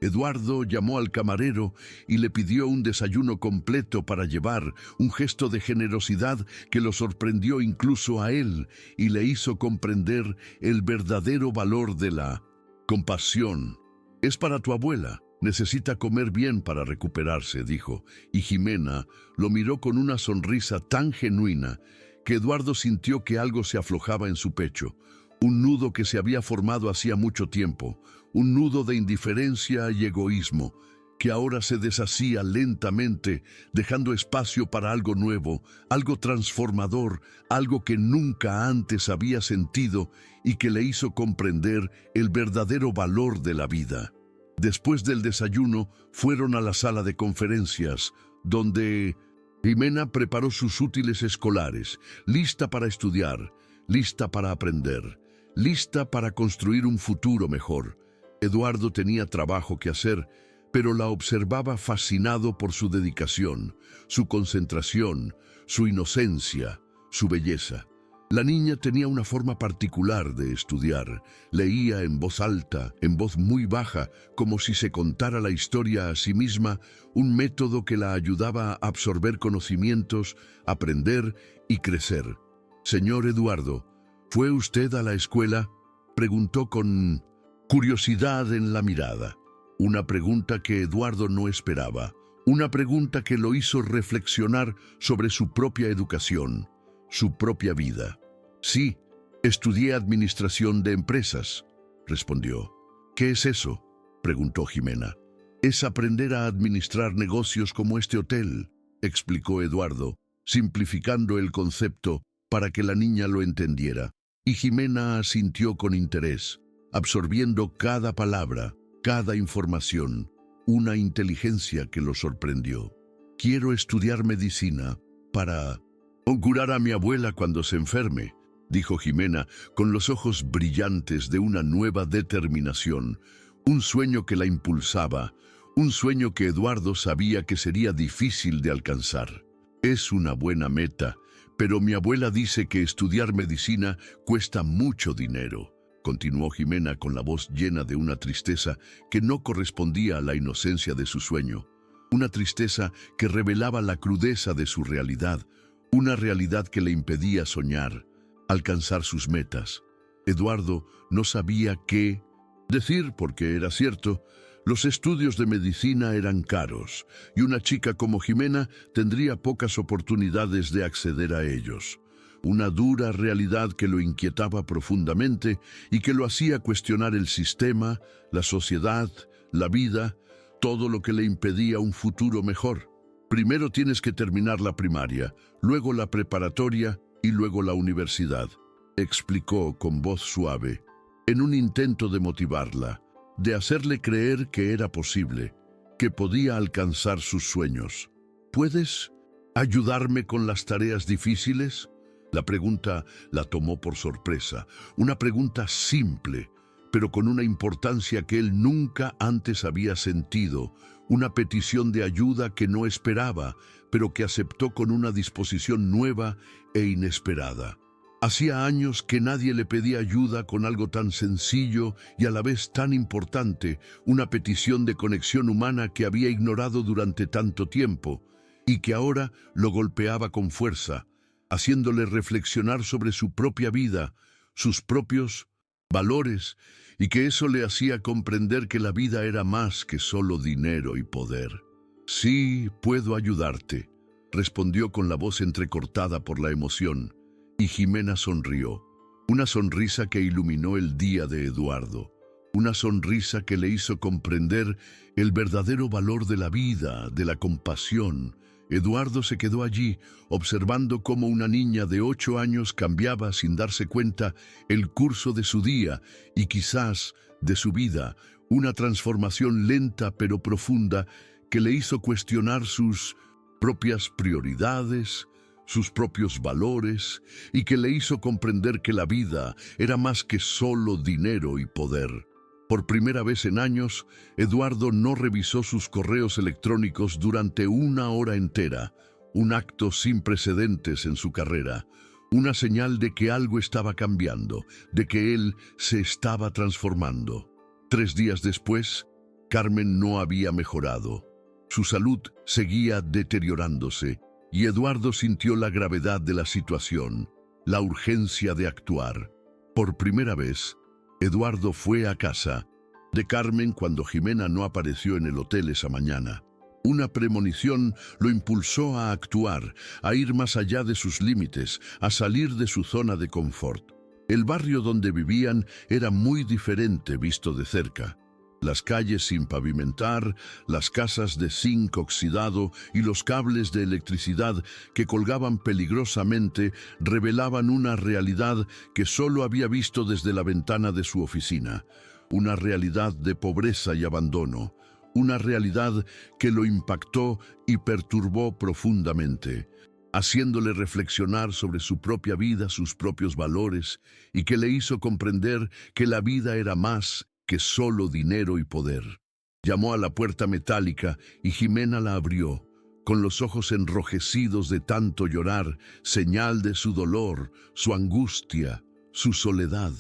Eduardo llamó al camarero y le pidió un desayuno completo para llevar, un gesto de generosidad que lo sorprendió incluso a él y le hizo comprender el verdadero valor de la compasión. «Es para tu abuela, necesita comer bien para recuperarse», dijo, y Jimena lo miró con una sonrisa tan genuina que Eduardo sintió que algo se aflojaba en su pecho, un nudo que se había formado hacía mucho tiempo, un nudo de indiferencia y egoísmo, que ahora se deshacía lentamente, dejando espacio para algo nuevo, algo transformador, algo que nunca antes había sentido y que le hizo comprender el verdadero valor de la vida. Después del desayuno, fueron a la sala de conferencias, donde Jimena preparó sus útiles escolares, lista para estudiar, lista para aprender, lista para construir un futuro mejor. Eduardo tenía trabajo que hacer, pero la observaba fascinado por su dedicación, su concentración, su inocencia, su belleza. La niña tenía una forma particular de estudiar. Leía en voz alta, en voz muy baja, como si se contara la historia a sí misma, un método que la ayudaba a absorber conocimientos, aprender y crecer. «Señor Eduardo, ¿fue usted a la escuela?», preguntó con curiosidad en la mirada. Una pregunta que Eduardo no esperaba, una pregunta que lo hizo reflexionar sobre su propia educación, su propia vida. «Sí, estudié administración de empresas», respondió. «¿Qué es eso?», preguntó Jimena. «Es aprender a administrar negocios como este hotel», explicó Eduardo, simplificando el concepto para que la niña lo entendiera. Y Jimena asintió con interés, absorbiendo cada palabra, cada información, una inteligencia que lo sorprendió. «Quiero estudiar medicina para curar a mi abuela cuando se enferme», dijo Jimena con los ojos brillantes de una nueva determinación, un sueño que la impulsaba, un sueño que Eduardo sabía que sería difícil de alcanzar. «Es una buena meta, pero mi abuela dice que estudiar medicina cuesta mucho dinero», continuó Jimena con la voz llena de una tristeza que no correspondía a la inocencia de su sueño, una tristeza que revelaba la crudeza de su realidad, una realidad que le impedía soñar. alcanzar sus metas. Eduardo no sabía qué decir porque era cierto, los estudios de medicina eran caros y una chica como Jimena tendría pocas oportunidades de acceder a ellos. Una dura realidad que lo inquietaba profundamente y que lo hacía cuestionar el sistema, la sociedad, la vida, todo lo que le impedía un futuro mejor. Primero tienes que terminar la primaria, luego la preparatoria y luego la universidad, explicó con voz suave, en un intento de motivarla, de hacerle creer que era posible, que podía alcanzar sus sueños. ¿Puedes ayudarme con las tareas difíciles? La pregunta la tomó por sorpresa, una pregunta simple, pero con una importancia que él nunca antes había sentido, una petición de ayuda que no esperaba, pero que aceptó con una disposición nueva e inesperada. Hacía años que nadie le pedía ayuda con algo tan sencillo y a la vez tan importante, una petición de conexión humana que había ignorado durante tanto tiempo y que ahora lo golpeaba con fuerza, haciéndole reflexionar sobre su propia vida, sus propios valores, y que eso le hacía comprender que la vida era más que solo dinero y poder. «Sí, puedo ayudarte», respondió con la voz entrecortada por la emoción, y Jimena sonrió, una sonrisa que iluminó el día de Eduardo, una sonrisa que le hizo comprender el verdadero valor de la vida, de la compasión. Eduardo se quedó allí, observando cómo una niña de 8 años cambiaba sin darse cuenta el curso de su día y quizás de su vida, una transformación lenta pero profunda que le hizo cuestionar sus propias prioridades, sus propios valores y que le hizo comprender que la vida era más que solo dinero y poder. Por primera vez en años, Eduardo no revisó sus correos electrónicos durante 1 hora entera, un acto sin precedentes en su carrera, una señal de que algo estaba cambiando, de que él se estaba transformando. 3 días después, Carmen no había mejorado. Su salud seguía deteriorándose y Eduardo sintió la gravedad de la situación, la urgencia de actuar. Por primera vez, Eduardo fue a casa de Carmen cuando Jimena no apareció en el hotel esa mañana. Una premonición lo impulsó a actuar, a ir más allá de sus límites, a salir de su zona de confort. El barrio donde vivían era muy diferente visto de cerca. Las calles sin pavimentar, las casas de zinc oxidado y los cables de electricidad que colgaban peligrosamente revelaban una realidad que solo había visto desde la ventana de su oficina. Una realidad de pobreza y abandono. Una realidad que lo impactó y perturbó profundamente, haciéndole reflexionar sobre su propia vida, sus propios valores, y que le hizo comprender que la vida era más que solo dinero y poder. Llamó a la puerta metálica y Jimena la abrió, con los ojos enrojecidos de tanto llorar, señal de su dolor, su angustia, su soledad.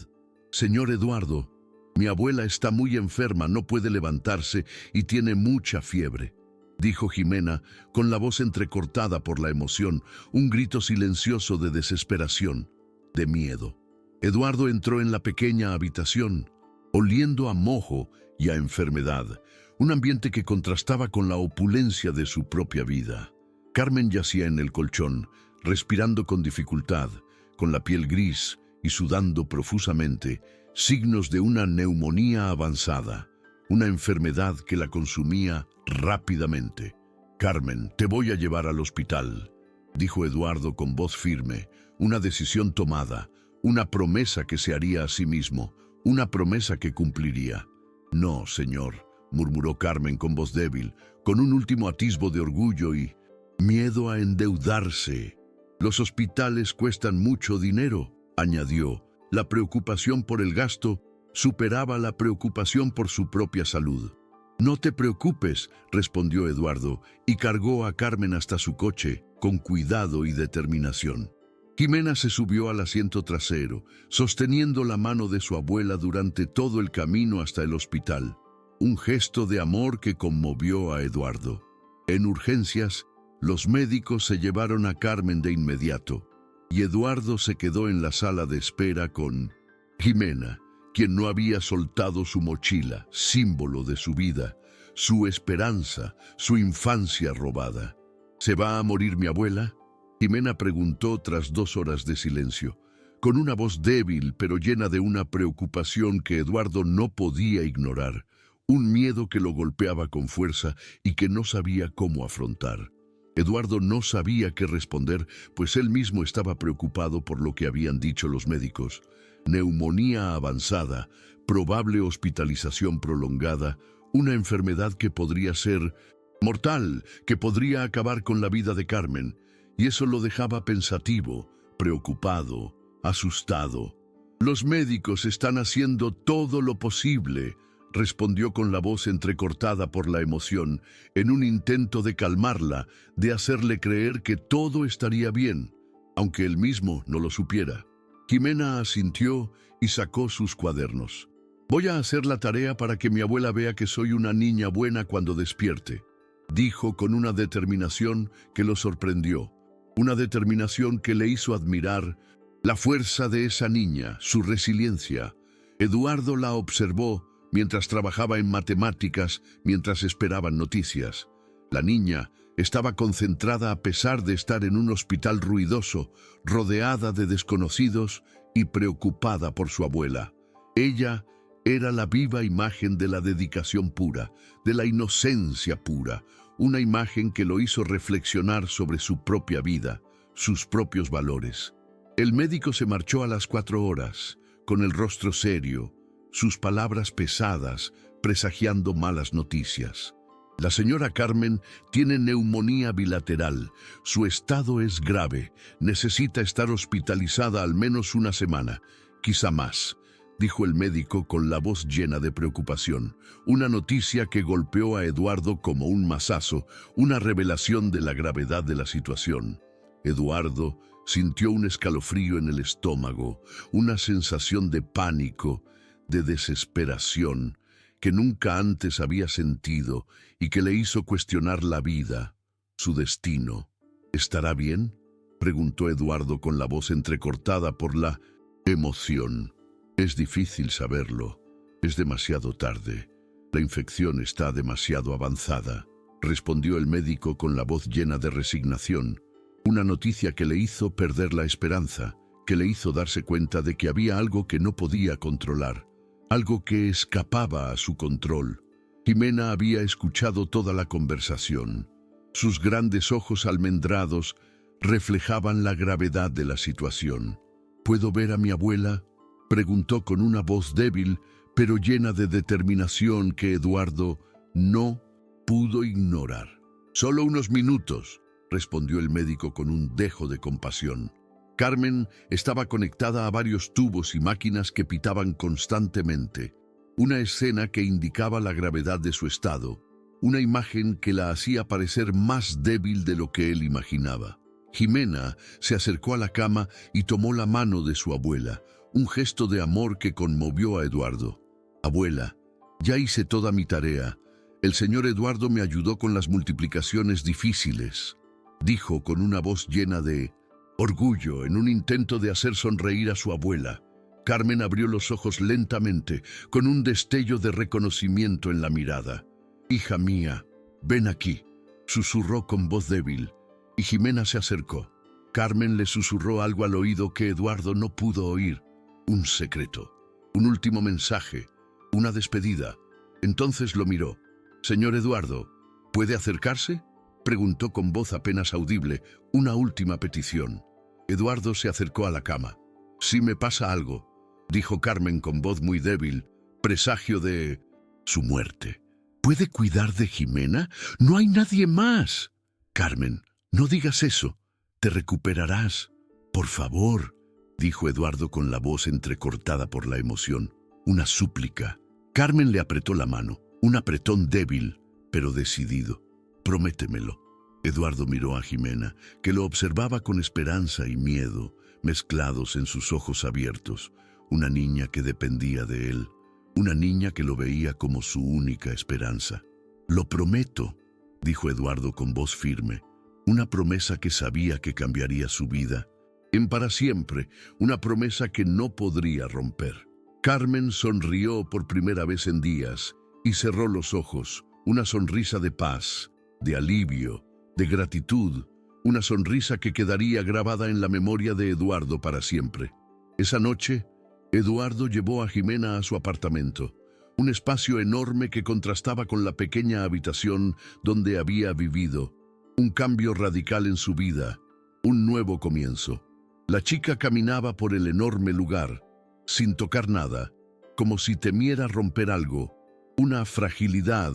«Señor Eduardo, mi abuela está muy enferma, no puede levantarse y tiene mucha fiebre», dijo Jimena, con la voz entrecortada por la emoción, un grito silencioso de desesperación, de miedo. Eduardo entró en la pequeña habitación, oliendo a mojo y a enfermedad, un ambiente que contrastaba con la opulencia de su propia vida. Carmen yacía en el colchón, respirando con dificultad, con la piel gris y sudando profusamente, signos de una neumonía avanzada, una enfermedad que la consumía rápidamente. «Carmen, te voy a llevar al hospital», dijo Eduardo con voz firme, una decisión tomada, una promesa que se haría a sí mismo, una promesa que cumpliría. «No, señor», murmuró Carmen con voz débil, con un último atisbo de orgullo y miedo a endeudarse. «Los hospitales cuestan mucho dinero», añadió. La preocupación por el gasto superaba la preocupación por su propia salud. «No te preocupes», respondió Eduardo, y cargó a Carmen hasta su coche, con cuidado y determinación. Jimena se subió al asiento trasero, sosteniendo la mano de su abuela durante todo el camino hasta el hospital, un gesto de amor que conmovió a Eduardo. En urgencias, los médicos se llevaron a Carmen de inmediato. y Eduardo se quedó en la sala de espera con Jimena, quien no había soltado su mochila, símbolo de su vida, su esperanza, su infancia robada. ¿Se va a morir mi abuela?, Jimena preguntó tras 2 horas de silencio, con una voz débil pero llena de una preocupación que Eduardo no podía ignorar, un miedo que lo golpeaba con fuerza y que no sabía cómo afrontar. Eduardo no sabía qué responder, pues él mismo estaba preocupado por lo que habían dicho los médicos. Neumonía avanzada, probable hospitalización prolongada, una enfermedad que podría ser mortal, que podría acabar con la vida de Carmen, y eso lo dejaba pensativo, preocupado, asustado. «Los médicos están haciendo todo lo posible», respondió con la voz entrecortada por la emoción, en un intento de calmarla, de hacerle creer que todo estaría bien, aunque él mismo no lo supiera. Jimena asintió y sacó sus cuadernos. «Voy a hacer la tarea para que mi abuela vea que soy una niña buena cuando despierte», dijo con una determinación que lo sorprendió, una determinación que le hizo admirar la fuerza de esa niña, su resiliencia. Eduardo la observó mientras trabajaba en matemáticas, mientras esperaban noticias. La niña estaba concentrada a pesar de estar en un hospital ruidoso, rodeada de desconocidos y preocupada por su abuela. Ella era la viva imagen de la dedicación pura, de la inocencia pura, una imagen que lo hizo reflexionar sobre su propia vida, sus propios valores. El médico se marchó a las 4 horas, con el rostro serio, sus palabras pesadas, presagiando malas noticias. La señora Carmen tiene neumonía bilateral. Su estado es grave. Necesita estar hospitalizada al menos 1 semana, quizá más, dijo el médico con la voz llena de preocupación. Una noticia que golpeó a Eduardo como un mazazo, una revelación de la gravedad de la situación. Eduardo sintió un escalofrío en el estómago, una sensación de pánico, de desesperación, que nunca antes había sentido y que le hizo cuestionar la vida, su destino. ¿Estará bien?, preguntó Eduardo con la voz entrecortada por la emoción. Es difícil saberlo. Es demasiado tarde. La infección está demasiado avanzada, respondió el médico con la voz llena de resignación. Una noticia que le hizo perder la esperanza, que le hizo darse cuenta de que había algo que no podía controlar, algo que escapaba a su control. Jimena había escuchado toda la conversación. Sus grandes ojos almendrados reflejaban la gravedad de la situación. ¿Puedo ver a mi abuela?, preguntó con una voz débil, pero llena de determinación que Eduardo no pudo ignorar. «Solo unos minutos», respondió el médico con un dejo de compasión. Carmen estaba conectada a varios tubos y máquinas que pitaban constantemente. Una escena que indicaba la gravedad de su estado, una imagen que la hacía parecer más débil de lo que él imaginaba. Jimena se acercó a la cama y tomó la mano de su abuela, un gesto de amor que conmovió a Eduardo. «Abuela, ya hice toda mi tarea. El señor Eduardo me ayudó con las multiplicaciones difíciles», dijo con una voz llena de orgullo en un intento de hacer sonreír a su abuela. Carmen abrió los ojos lentamente, con un destello de reconocimiento en la mirada. «Hija mía, ven aquí», susurró con voz débil, y Jimena se acercó. Carmen le susurró algo al oído que Eduardo no pudo oír. Un secreto, un último mensaje, una despedida. Entonces lo miró. «Señor Eduardo, ¿puede acercarse?», preguntó con voz apenas audible, una última petición. Eduardo se acercó a la cama. «Si me pasa algo», dijo Carmen con voz muy débil, presagio de su muerte. «¿Puede cuidar de Jimena? No hay nadie más». «Carmen, no digas eso. Te recuperarás. Por favor», dijo Eduardo con la voz entrecortada por la emoción. Una súplica. Carmen le apretó la mano, un apretón débil, pero decidido. «Prométemelo». Eduardo miró a Jimena, que lo observaba con esperanza y miedo, mezclados en sus ojos abiertos. Una niña que dependía de él, una niña que lo veía como su única esperanza. «Lo prometo», dijo Eduardo con voz firme, una promesa que sabía que cambiaría su vida. En para siempre, una promesa que no podría romper. Carmen sonrió por primera vez en días y cerró los ojos, una sonrisa de paz, de alivio, de gratitud, una sonrisa que quedaría grabada en la memoria de Eduardo para siempre. Esa noche, Eduardo llevó a Jimena a su apartamento, un espacio enorme que contrastaba con la pequeña habitación donde había vivido. Un cambio radical en su vida, un nuevo comienzo. La chica caminaba por el enorme lugar, sin tocar nada, como si temiera romper algo, una fragilidad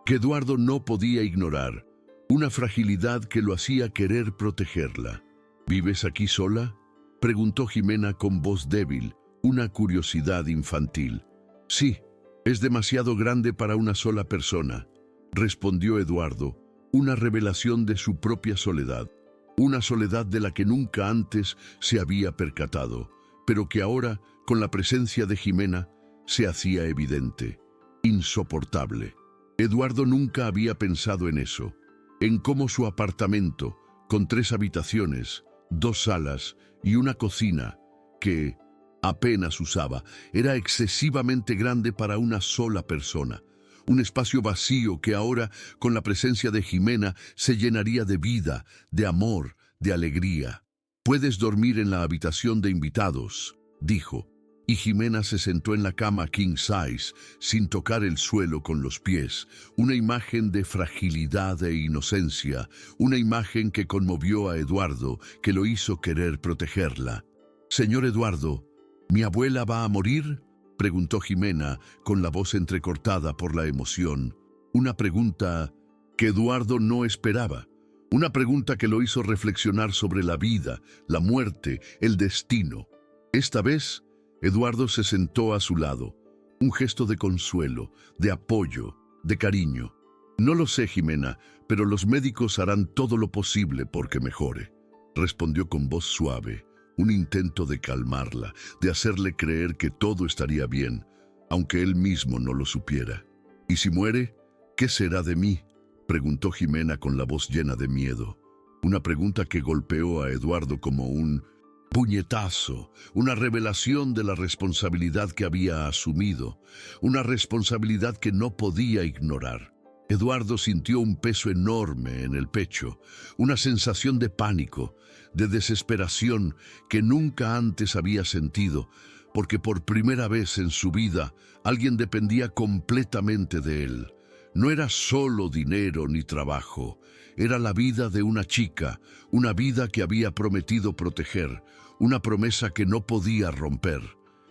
que Eduardo no podía ignorar, una fragilidad que lo hacía querer protegerla. ¿Vives aquí sola?, preguntó Jimena con voz débil, una curiosidad infantil. Sí, es demasiado grande para una sola persona, respondió Eduardo, una revelación de su propia soledad, una soledad de la que nunca antes se había percatado, pero que ahora, con la presencia de Jimena, se hacía evidente, insoportable. Eduardo nunca había pensado en eso, en cómo su apartamento, con 3 habitaciones, 2 salas y una cocina, que apenas usaba, era excesivamente grande para una sola persona. Un espacio vacío que ahora, con la presencia de Jimena, se llenaría de vida, de amor, de alegría. «Puedes dormir en la habitación de invitados», dijo, y Jimena se sentó en la cama king size, sin tocar el suelo con los pies, una imagen de fragilidad e inocencia, una imagen que conmovió a Eduardo, que lo hizo querer protegerla. «Señor Eduardo, ¿mi abuela va a morir?», preguntó Jimena, con la voz entrecortada por la emoción. Una pregunta que Eduardo no esperaba. Una pregunta que lo hizo reflexionar sobre la vida, la muerte, el destino. Esta vez, Eduardo se sentó a su lado. Un gesto de consuelo, de apoyo, de cariño. «No lo sé, Jimena, pero los médicos harán todo lo posible porque mejore», respondió con voz suave. Un intento de calmarla, de hacerle creer que todo estaría bien, aunque él mismo no lo supiera. «¿Y si muere, qué será de mí?», preguntó Jimena con la voz llena de miedo. Una pregunta que golpeó a Eduardo como un puñetazo, una revelación de la responsabilidad que había asumido, una responsabilidad que no podía ignorar. Eduardo sintió un peso enorme en el pecho, una sensación de pánico, de desesperación que nunca antes había sentido, porque por primera vez en su vida alguien dependía completamente de él. No era solo dinero ni trabajo, era la vida de una chica, una vida que había prometido proteger, una promesa que no podía romper.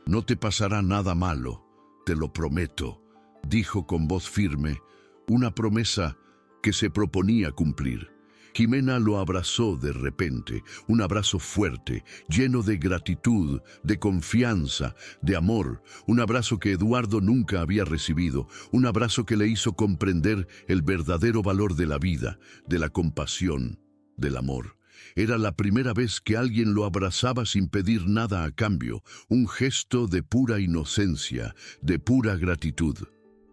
«No te pasará nada malo, te lo prometo», dijo con voz firme, una promesa que se proponía cumplir. Jimena lo abrazó de repente, un abrazo fuerte, lleno de gratitud, de confianza, de amor, un abrazo que Eduardo nunca había recibido, un abrazo que le hizo comprender el verdadero valor de la vida, de la compasión, del amor. Era la primera vez que alguien lo abrazaba sin pedir nada a cambio, un gesto de pura inocencia, de pura gratitud.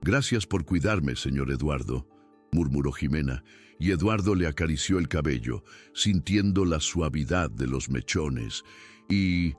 «Gracias por cuidarme, señor Eduardo», murmuró Jimena, y Eduardo le acarició el cabello, sintiendo la suavidad de los mechones, y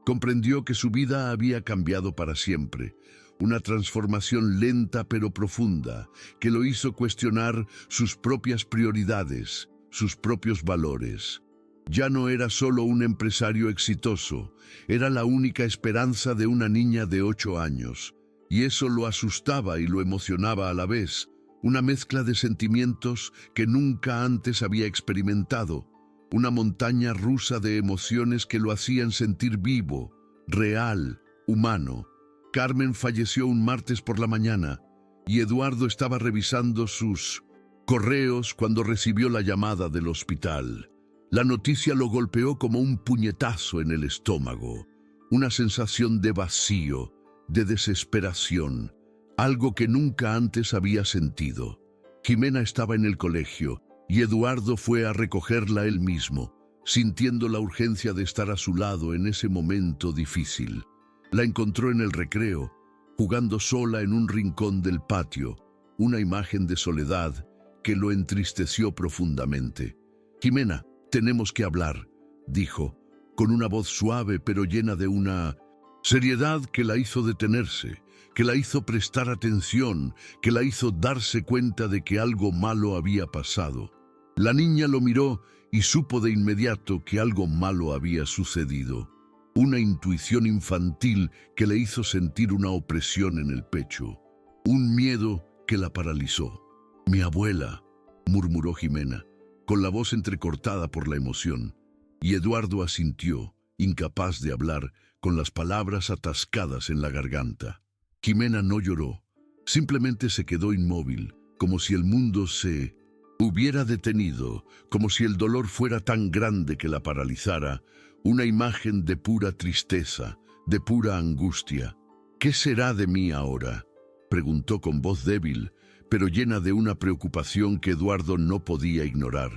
comprendió que su vida había cambiado para siempre, una transformación lenta pero profunda, que lo hizo cuestionar sus propias prioridades, sus propios valores. Ya no era solo un empresario exitoso, era la única esperanza de una niña de 8 años, y eso lo asustaba y lo emocionaba a la vez, una mezcla de sentimientos que nunca antes había experimentado, una montaña rusa de emociones que lo hacían sentir vivo, real, humano. Carmen falleció un martes por la mañana y Eduardo estaba revisando sus correos cuando recibió la llamada del hospital. La noticia lo golpeó como un puñetazo en el estómago, una sensación de vacío, de desesperación, algo que nunca antes había sentido. Jimena estaba en el colegio y Eduardo fue a recogerla él mismo, sintiendo la urgencia de estar a su lado en ese momento difícil. La encontró en el recreo, jugando sola en un rincón del patio, una imagen de soledad que lo entristeció profundamente. «Jimena, tenemos que hablar», dijo, con una voz suave pero llena de una seriedad que la hizo detenerse, que la hizo prestar atención, que la hizo darse cuenta de que algo malo había pasado. La niña lo miró y supo de inmediato que algo malo había sucedido. Una intuición infantil que le hizo sentir una opresión en el pecho, un miedo que la paralizó. «Mi abuela», murmuró Jimena, con la voz entrecortada por la emoción, y Eduardo asintió, incapaz de hablar, con las palabras atascadas en la garganta. Jimena no lloró, simplemente se quedó inmóvil, como si el mundo se hubiera detenido, como si el dolor fuera tan grande que la paralizara, una imagen de pura tristeza, de pura angustia. «¿Qué será de mí ahora?», preguntó con voz débil, pero llena de una preocupación que Eduardo no podía ignorar.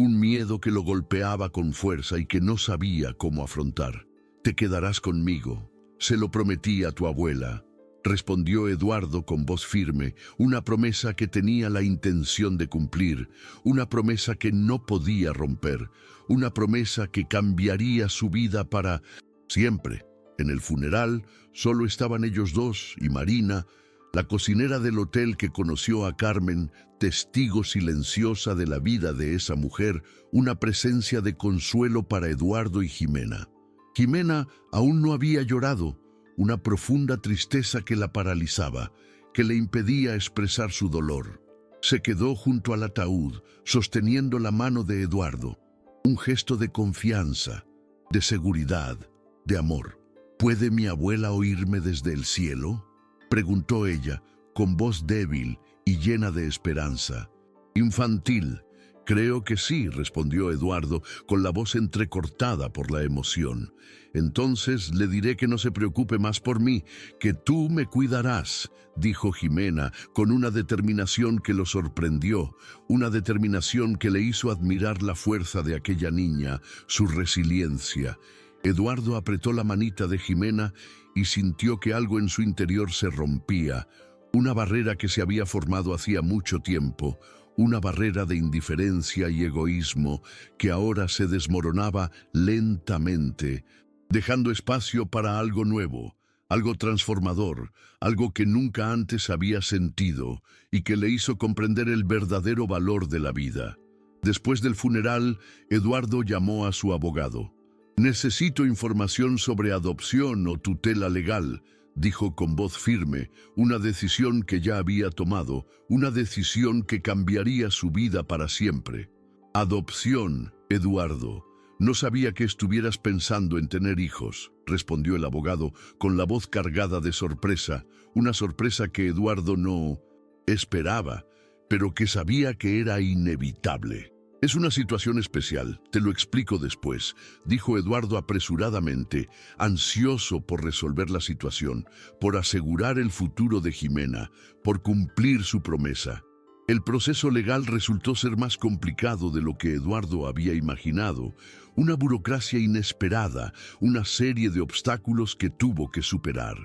Un miedo que lo golpeaba con fuerza y que no sabía cómo afrontar. «Te quedarás conmigo, se lo prometí a tu abuela», respondió Eduardo con voz firme, una promesa que tenía la intención de cumplir, una promesa que no podía romper, una promesa que cambiaría su vida para siempre. En el funeral solo estaban ellos dos y Marina, la cocinera del hotel que conoció a Carmen, testigo silenciosa de la vida de esa mujer, una presencia de consuelo para Eduardo y Jimena. Jimena aún no había llorado, una profunda tristeza que la paralizaba, que le impedía expresar su dolor. Se quedó junto al ataúd, sosteniendo la mano de Eduardo, un gesto de confianza, de seguridad, de amor. «¿Puede mi abuela oírme desde el cielo?», preguntó ella, con voz débil y llena de esperanza. «Infantil, creo que sí», respondió Eduardo, con la voz entrecortada por la emoción. «Entonces le diré que no se preocupe más por mí, que tú me cuidarás», dijo Jimena, con una determinación que lo sorprendió, una determinación que le hizo admirar la fuerza de aquella niña, su resiliencia. Eduardo apretó la manita de Jimena y sintió que algo en su interior se rompía, una barrera que se había formado hacía mucho tiempo, una barrera de indiferencia y egoísmo que ahora se desmoronaba lentamente, dejando espacio para algo nuevo, algo transformador, algo que nunca antes había sentido y que le hizo comprender el verdadero valor de la vida. Después del funeral, Eduardo llamó a su abogado. «Necesito información sobre adopción o tutela legal», dijo con voz firme, una decisión que ya había tomado, una decisión que cambiaría su vida para siempre. «Adopción, Eduardo. No sabía que estuvieras pensando en tener hijos», respondió el abogado con la voz cargada de sorpresa, una sorpresa que Eduardo no esperaba, pero que sabía que era inevitable. «Es una situación especial, te lo explico después», dijo Eduardo apresuradamente, ansioso por resolver la situación, por asegurar el futuro de Jimena, por cumplir su promesa. El proceso legal resultó ser más complicado de lo que Eduardo había imaginado, una burocracia inesperada, una serie de obstáculos que tuvo que superar.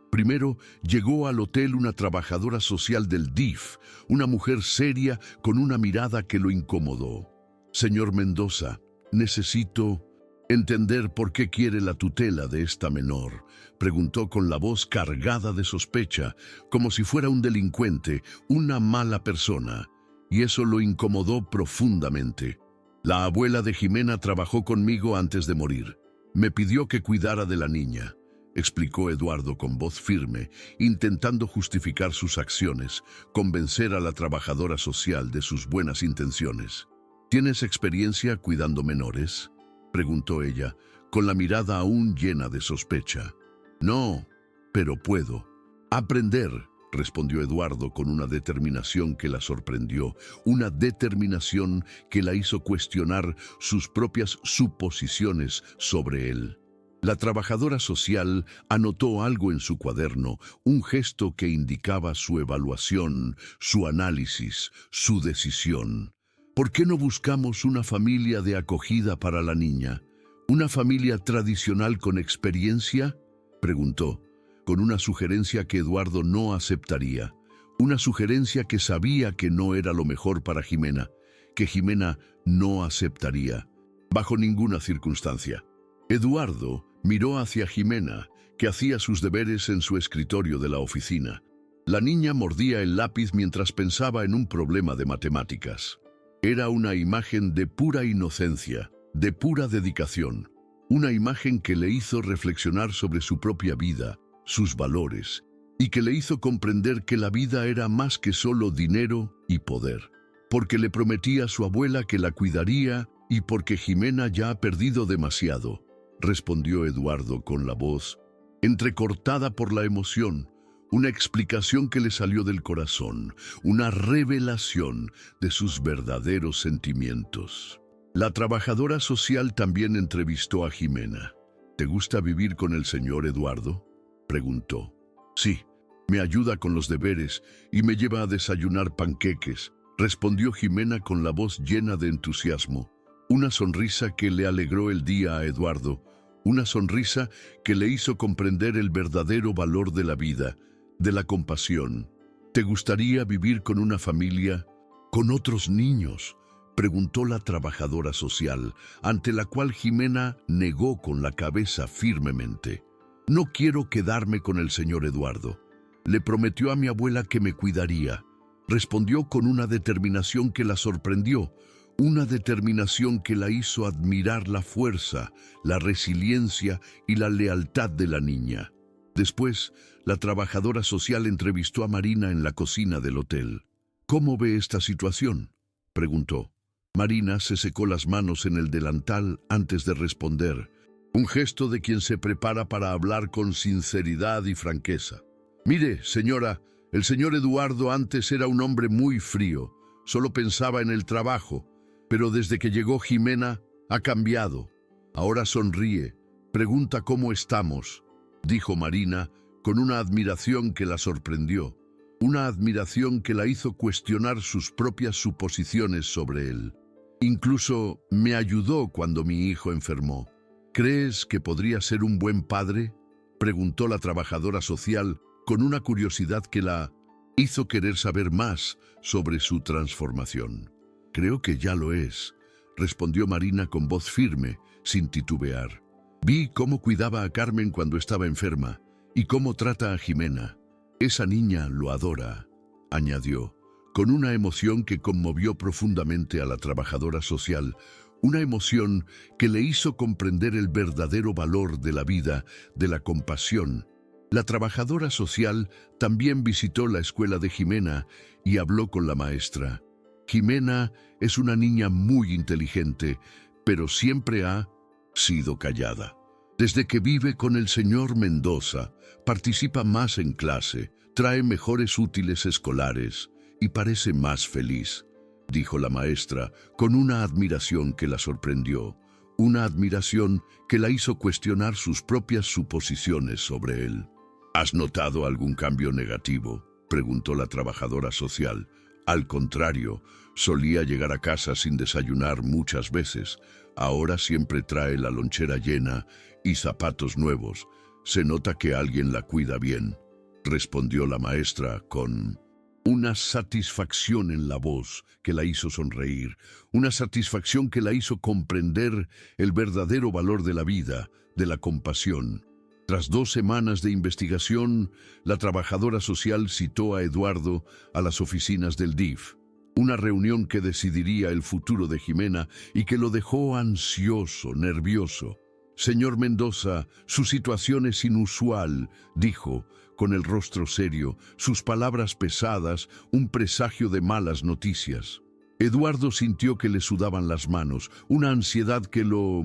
Primero, llegó al hotel una trabajadora social del DIF, una mujer seria con una mirada que lo incomodó. «Señor Mendoza, necesito entender por qué quiere la tutela de esta menor», preguntó con la voz cargada de sospecha, como si fuera un delincuente, una mala persona, y eso lo incomodó profundamente. «La abuela de Jimena trabajó conmigo antes de morir. Me pidió que cuidara de la niña», explicó Eduardo con voz firme, intentando justificar sus acciones, convencer a la trabajadora social de sus buenas intenciones. «¿Tienes experiencia cuidando menores?», preguntó ella, con la mirada aún llena de sospecha. «No, pero puedo aprender», respondió Eduardo con una determinación que la sorprendió, una determinación que la hizo cuestionar sus propias suposiciones sobre él. La trabajadora social anotó algo en su cuaderno, un gesto que indicaba su evaluación, su análisis, su decisión. «¿Por qué no buscamos una familia de acogida para la niña? ¿Una familia tradicional con experiencia?», preguntó, con una sugerencia que Eduardo no aceptaría, una sugerencia que sabía que no era lo mejor para Jimena, que Jimena no aceptaría, bajo ninguna circunstancia. Eduardo miró hacia Jimena, que hacía sus deberes en su escritorio de la oficina. La niña mordía el lápiz mientras pensaba en un problema de matemáticas. Era una imagen de pura inocencia, de pura dedicación. Una imagen que le hizo reflexionar sobre su propia vida, sus valores, y que le hizo comprender que la vida era más que solo dinero y poder. Porque le prometía a su abuela que la cuidaría y porque Jimena ya ha perdido demasiado, respondió Eduardo con la voz entrecortada por la emoción, una explicación que le salió del corazón, una revelación de sus verdaderos sentimientos. La trabajadora social también entrevistó a Jimena. ¿Te gusta vivir con el señor Eduardo?, preguntó. Sí, me ayuda con los deberes y me lleva a desayunar panqueques, respondió Jimena con la voz llena de entusiasmo. Una sonrisa que le alegró el día a Eduardo, una sonrisa que le hizo comprender el verdadero valor de la vida, de la compasión. ¿Te gustaría vivir con una familia, con otros niños?, preguntó la trabajadora social, ante la cual Jimena negó con la cabeza firmemente. No quiero quedarme con el señor Eduardo. Le prometió a mi abuela que me cuidaría. Respondió con una determinación que la sorprendió, una determinación que la hizo admirar la fuerza, la resiliencia y la lealtad de la niña. Después, la trabajadora social entrevistó a Marina en la cocina del hotel. ¿Cómo ve esta situación?, preguntó. Marina se secó las manos en el delantal antes de responder, un gesto de quien se prepara para hablar con sinceridad y franqueza. Mire, señora, el señor Eduardo antes era un hombre muy frío, solo pensaba en el trabajo, pero desde que llegó Jimena ha cambiado. Ahora sonríe, pregunta cómo estamos, dijo Marina con una admiración que la sorprendió, una admiración que la hizo cuestionar sus propias suposiciones sobre él. Incluso me ayudó cuando mi hijo enfermó. ¿Crees que podría ser un buen padre?, preguntó la trabajadora social con una curiosidad que la hizo querer saber más sobre su transformación. Creo que ya lo es, respondió Marina con voz firme, sin titubear. Vi cómo cuidaba a Carmen cuando estaba enferma y cómo trata a Jimena. Esa niña lo adora, añadió, con una emoción que conmovió profundamente a la trabajadora social, una emoción que le hizo comprender el verdadero valor de la vida, de la compasión. La trabajadora social también visitó la escuela de Jimena y habló con la maestra. Jimena es una niña muy inteligente, pero siempre ha sido callada. Desde que vive con el señor Mendoza, participa más en clase, trae mejores útiles escolares y parece más feliz, dijo la maestra con una admiración que la sorprendió, una admiración que la hizo cuestionar sus propias suposiciones sobre él. ¿Has notado algún cambio negativo?, preguntó la trabajadora social. Al contrario, solía llegar a casa sin desayunar muchas veces. Ahora siempre trae la lonchera llena y zapatos nuevos. Se nota que alguien la cuida bien, respondió la maestra con una satisfacción en la voz que la hizo sonreír, una satisfacción que la hizo comprender el verdadero valor de la vida, de la compasión. Tras 2 semanas de investigación, la trabajadora social citó a Eduardo a las oficinas del DIF, una reunión que decidiría el futuro de Jimena y que lo dejó ansioso, nervioso. Señor Mendoza, su situación es inusual, dijo, con el rostro serio, sus palabras pesadas, un presagio de malas noticias. Eduardo sintió que le sudaban las manos, una ansiedad que lo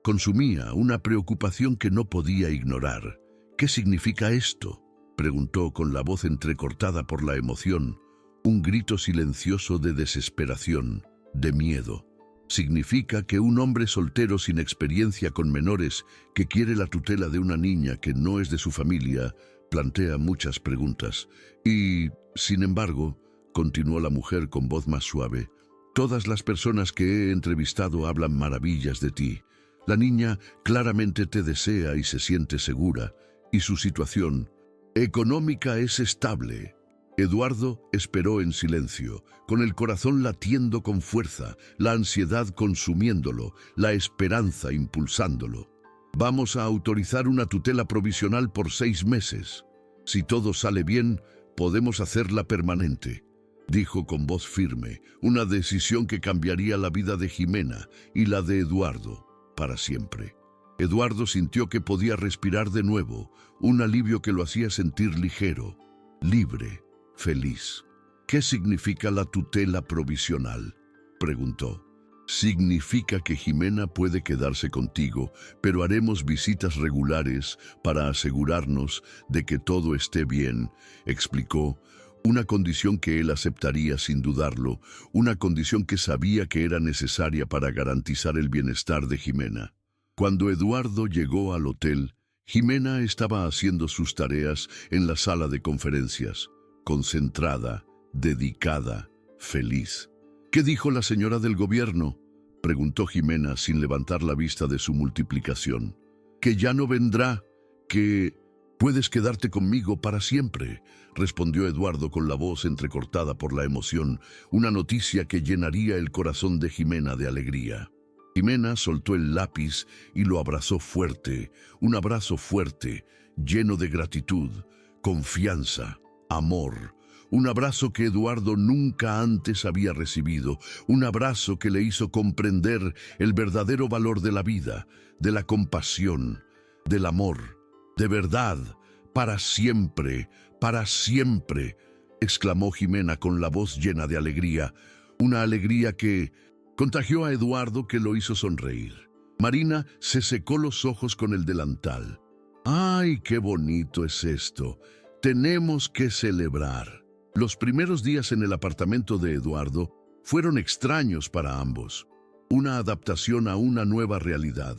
consumía, una preocupación que no podía ignorar. ¿Qué significa esto?, preguntó con la voz entrecortada por la emoción, un grito silencioso de desesperación, de miedo. Significa que un hombre soltero sin experiencia con menores, que quiere la tutela de una niña que no es de su familia, plantea muchas preguntas. Y, sin embargo, continuó la mujer con voz más suave, todas las personas que he entrevistado hablan maravillas de ti. La niña claramente te desea y se siente segura, y su situación económica es estable. Eduardo esperó en silencio, con el corazón latiendo con fuerza, la ansiedad consumiéndolo, la esperanza impulsándolo. Vamos a autorizar una tutela provisional por 6 meses. Si todo sale bien, podemos hacerla permanente, dijo con voz firme, una decisión que cambiaría la vida de Jimena y la de Eduardo para siempre. Eduardo sintió que podía respirar de nuevo, un alivio que lo hacía sentir ligero, libre, feliz. ¿Qué significa la tutela provisional?, preguntó. Significa que Jimena puede quedarse contigo, pero haremos visitas regulares para asegurarnos de que todo esté bien, explicó, una condición que él aceptaría sin dudarlo, una condición que sabía que era necesaria para garantizar el bienestar de Jimena. Cuando Eduardo llegó al hotel, Jimena estaba haciendo sus tareas en la sala de conferencias, concentrada, dedicada, feliz. ¿Qué dijo la señora del gobierno?, preguntó Jimena sin levantar la vista de su multiplicación. Que ya no vendrá, que puedes quedarte conmigo para siempre, respondió Eduardo con la voz entrecortada por la emoción, una noticia que llenaría el corazón de Jimena de alegría. Jimena soltó el lápiz y lo abrazó fuerte, un abrazo fuerte, lleno de gratitud, confianza, amor. Un abrazo que Eduardo nunca antes había recibido, un abrazo que le hizo comprender el verdadero valor de la vida, de la compasión, del amor. De verdad, para siempre, exclamó Jimena con la voz llena de alegría, una alegría que contagió a Eduardo, que lo hizo sonreír. Marina se secó los ojos con el delantal. ¡Ay, qué bonito es esto! Tenemos que celebrar. Los primeros días en el apartamento de Eduardo fueron extraños para ambos. Una adaptación a una nueva realidad.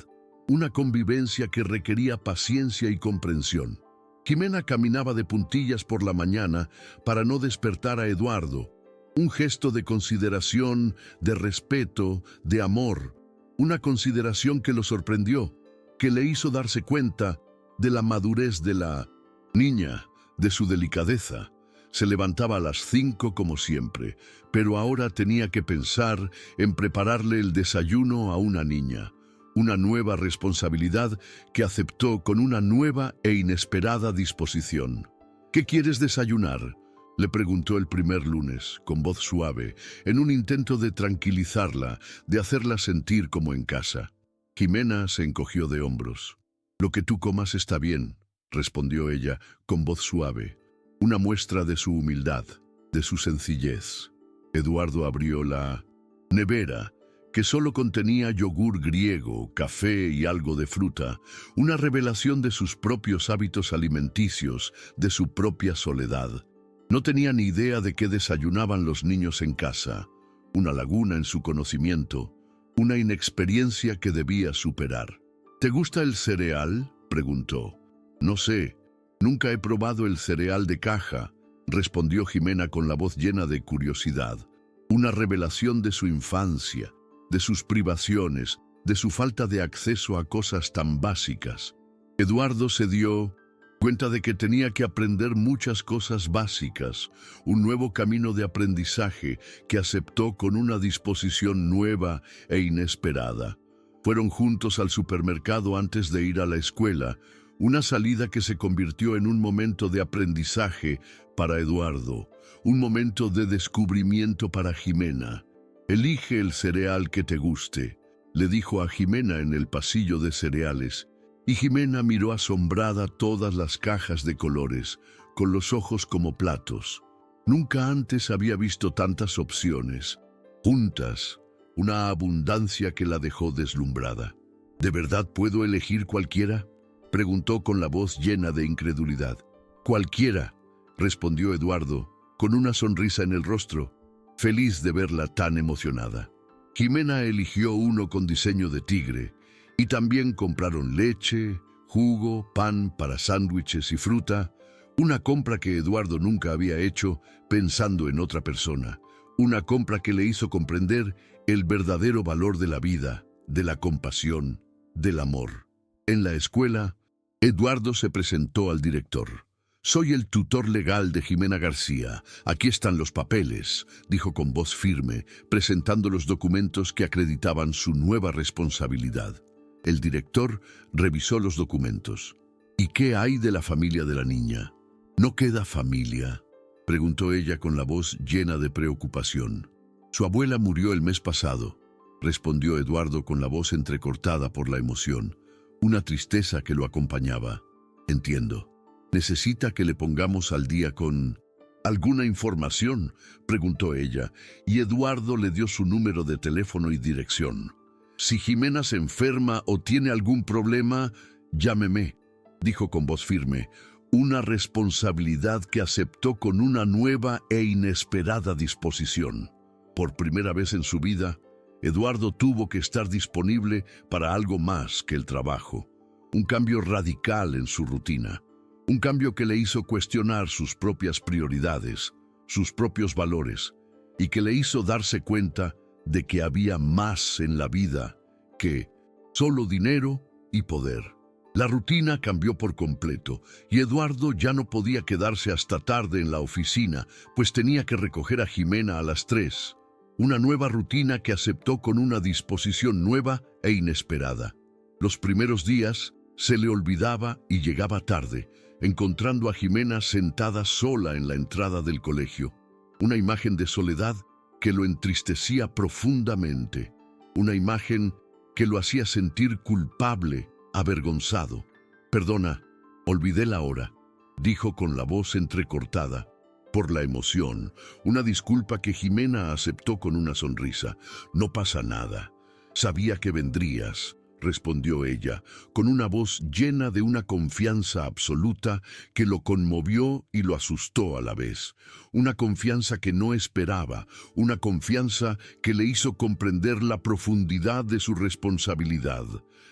Una convivencia que requería paciencia y comprensión. Jimena caminaba de puntillas por la mañana para no despertar a Eduardo. Un gesto de consideración, de respeto, de amor. Una consideración que lo sorprendió, que le hizo darse cuenta de la madurez de la niña, de su delicadeza. Se levantaba a las 5 como siempre, pero ahora tenía que pensar en prepararle el desayuno a una niña. Una nueva responsabilidad que aceptó con una nueva e inesperada disposición. ¿Qué quieres desayunar?, le preguntó el primer lunes, con voz suave, en un intento de tranquilizarla, de hacerla sentir como en casa. Jimena se encogió de hombros. «Lo que tú comas está bien», respondió ella, con voz suave. Una muestra de su humildad, de su sencillez. Eduardo abrió la nevera, que solo contenía yogur griego, café y algo de fruta, una revelación de sus propios hábitos alimenticios, de su propia soledad. No tenía ni idea de qué desayunaban los niños en casa, una laguna en su conocimiento, una inexperiencia que debía superar. «¿Te gusta el cereal?», preguntó. «No sé. Nunca he probado el cereal de caja», respondió Jimena con la voz llena de curiosidad. Una revelación de su infancia, de sus privaciones, de su falta de acceso a cosas tan básicas. Eduardo se dio cuenta de que tenía que aprender muchas cosas básicas, un nuevo camino de aprendizaje que aceptó con una disposición nueva e inesperada. Fueron juntos al supermercado antes de ir a la escuela, una salida que se convirtió en un momento de aprendizaje para Eduardo, un momento de descubrimiento para Jimena. «Elige el cereal que te guste», le dijo a Jimena en el pasillo de cereales, y Jimena miró asombrada todas las cajas de colores, con los ojos como platos. Nunca antes había visto tantas opciones, juntas, una abundancia que la dejó deslumbrada. «¿De verdad puedo elegir cualquiera?», preguntó con la voz llena de incredulidad. «Cualquiera», respondió Eduardo, con una sonrisa en el rostro, feliz de verla tan emocionada. Jimena eligió uno con diseño de tigre, y también compraron leche, jugo, pan para sándwiches y fruta, una compra que Eduardo nunca había hecho pensando en otra persona, una compra que le hizo comprender el verdadero valor de la vida, de la compasión, del amor. En la escuela, Eduardo se presentó al director. «Soy el tutor legal de Jimena García. Aquí están los papeles», dijo con voz firme, presentando los documentos que acreditaban su nueva responsabilidad. El director revisó los documentos. ¿Y qué hay de la familia de la niña? ¿No queda familia?, preguntó ella con la voz llena de preocupación. Su abuela murió el mes pasado, respondió Eduardo con la voz entrecortada por la emoción, una tristeza que lo acompañaba. Entiendo. ¿Necesita que le pongamos al día con alguna información?, preguntó ella, y Eduardo le dio su número de teléfono y dirección. Si Jimena se enferma o tiene algún problema, llámeme, dijo con voz firme, una responsabilidad que aceptó con una nueva e inesperada disposición. Por primera vez en su vida, Eduardo tuvo que estar disponible para algo más que el trabajo. Un cambio radical en su rutina. Un cambio que le hizo cuestionar sus propias prioridades, sus propios valores, y que le hizo darse cuenta de que había más en la vida que solo dinero y poder. La rutina cambió por completo y Eduardo ya no podía quedarse hasta tarde en la oficina, pues tenía que recoger a Jimena a las 3. Una nueva rutina que aceptó con una disposición nueva e inesperada. Los primeros días se le olvidaba y llegaba tarde, encontrando a Jimena sentada sola en la entrada del colegio. Una imagen de soledad que lo entristecía profundamente. Una imagen que lo hacía sentir culpable, avergonzado. «Perdona, olvidé la hora», dijo con la voz entrecortada por la emoción, una disculpa que Jimena aceptó con una sonrisa. «No pasa nada. Sabía que vendrías», respondió ella, con una voz llena de una confianza absoluta que lo conmovió y lo asustó a la vez. Una confianza que no esperaba, una confianza que le hizo comprender la profundidad de su responsabilidad,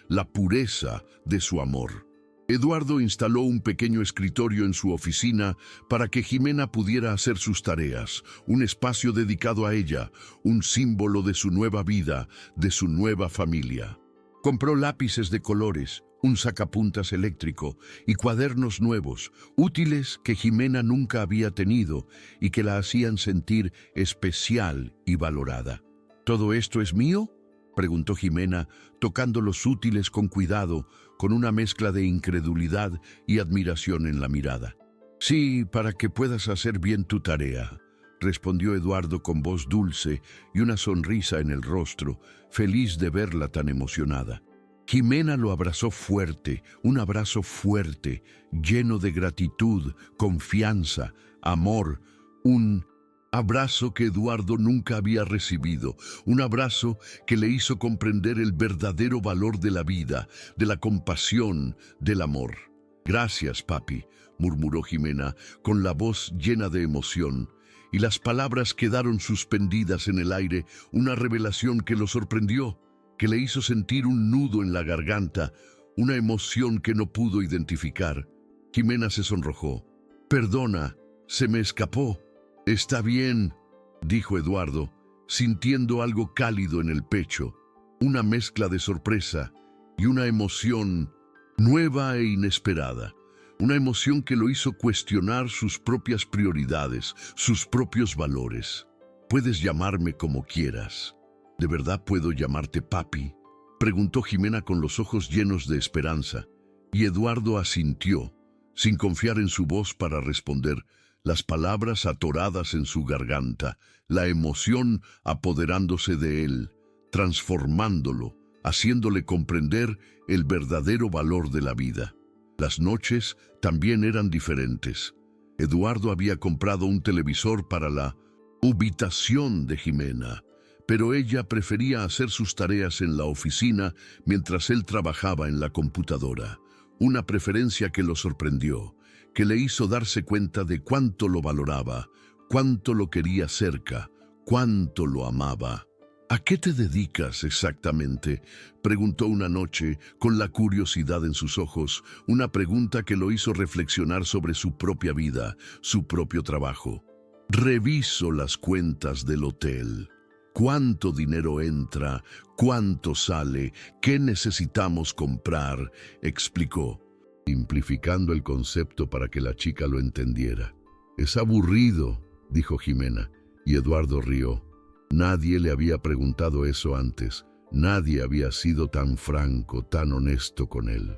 la pureza de su amor. Eduardo instaló un pequeño escritorio en su oficina para que Jimena pudiera hacer sus tareas, un espacio dedicado a ella, un símbolo de su nueva vida, de su nueva familia. Compró lápices de colores, un sacapuntas eléctrico y cuadernos nuevos, útiles que Jimena nunca había tenido y que la hacían sentir especial y valorada. «¿Todo esto es mío?», preguntó Jimena, tocando los útiles con cuidado, con una mezcla de incredulidad y admiración en la mirada. «Sí, para que puedas hacer bien tu tarea», respondió Eduardo con voz dulce y una sonrisa en el rostro, feliz de verla tan emocionada. Jimena lo abrazó fuerte, un abrazo fuerte, lleno de gratitud, confianza, amor, un abrazo que Eduardo nunca había recibido, un abrazo que le hizo comprender el verdadero valor de la vida, de la compasión, del amor. «Gracias, papi», murmuró Jimena, con la voz llena de emoción, y las palabras quedaron suspendidas en el aire, una revelación que lo sorprendió, que le hizo sentir un nudo en la garganta, una emoción que no pudo identificar. Jimena se sonrojó. «Perdona, se me escapó». «Está bien», dijo Eduardo, sintiendo algo cálido en el pecho, una mezcla de sorpresa y una emoción nueva e inesperada. Una emoción que lo hizo cuestionar sus propias prioridades, sus propios valores. «Puedes llamarme como quieras». «¿De verdad puedo llamarte papi?», preguntó Jimena con los ojos llenos de esperanza, y Eduardo asintió, sin confiar en su voz para responder, las palabras atoradas en su garganta, la emoción apoderándose de él, transformándolo, haciéndole comprender el verdadero valor de la vida. Las noches también eran diferentes. Eduardo había comprado un televisor para la habitación de Jimena, pero ella prefería hacer sus tareas en la oficina mientras él trabajaba en la computadora. Una preferencia que lo sorprendió, que le hizo darse cuenta de cuánto lo valoraba, cuánto lo quería cerca, cuánto lo amaba. «¿A qué te dedicas exactamente?», preguntó una noche, con la curiosidad en sus ojos, una pregunta que lo hizo reflexionar sobre su propia vida, su propio trabajo. «Reviso las cuentas del hotel. ¿Cuánto dinero entra? ¿Cuánto sale? ¿Qué necesitamos comprar?», explicó, simplificando el concepto para que la chica lo entendiera. «Es aburrido», dijo Jimena, y Eduardo rió. Nadie le había preguntado eso antes. Nadie había sido tan franco, tan honesto con él.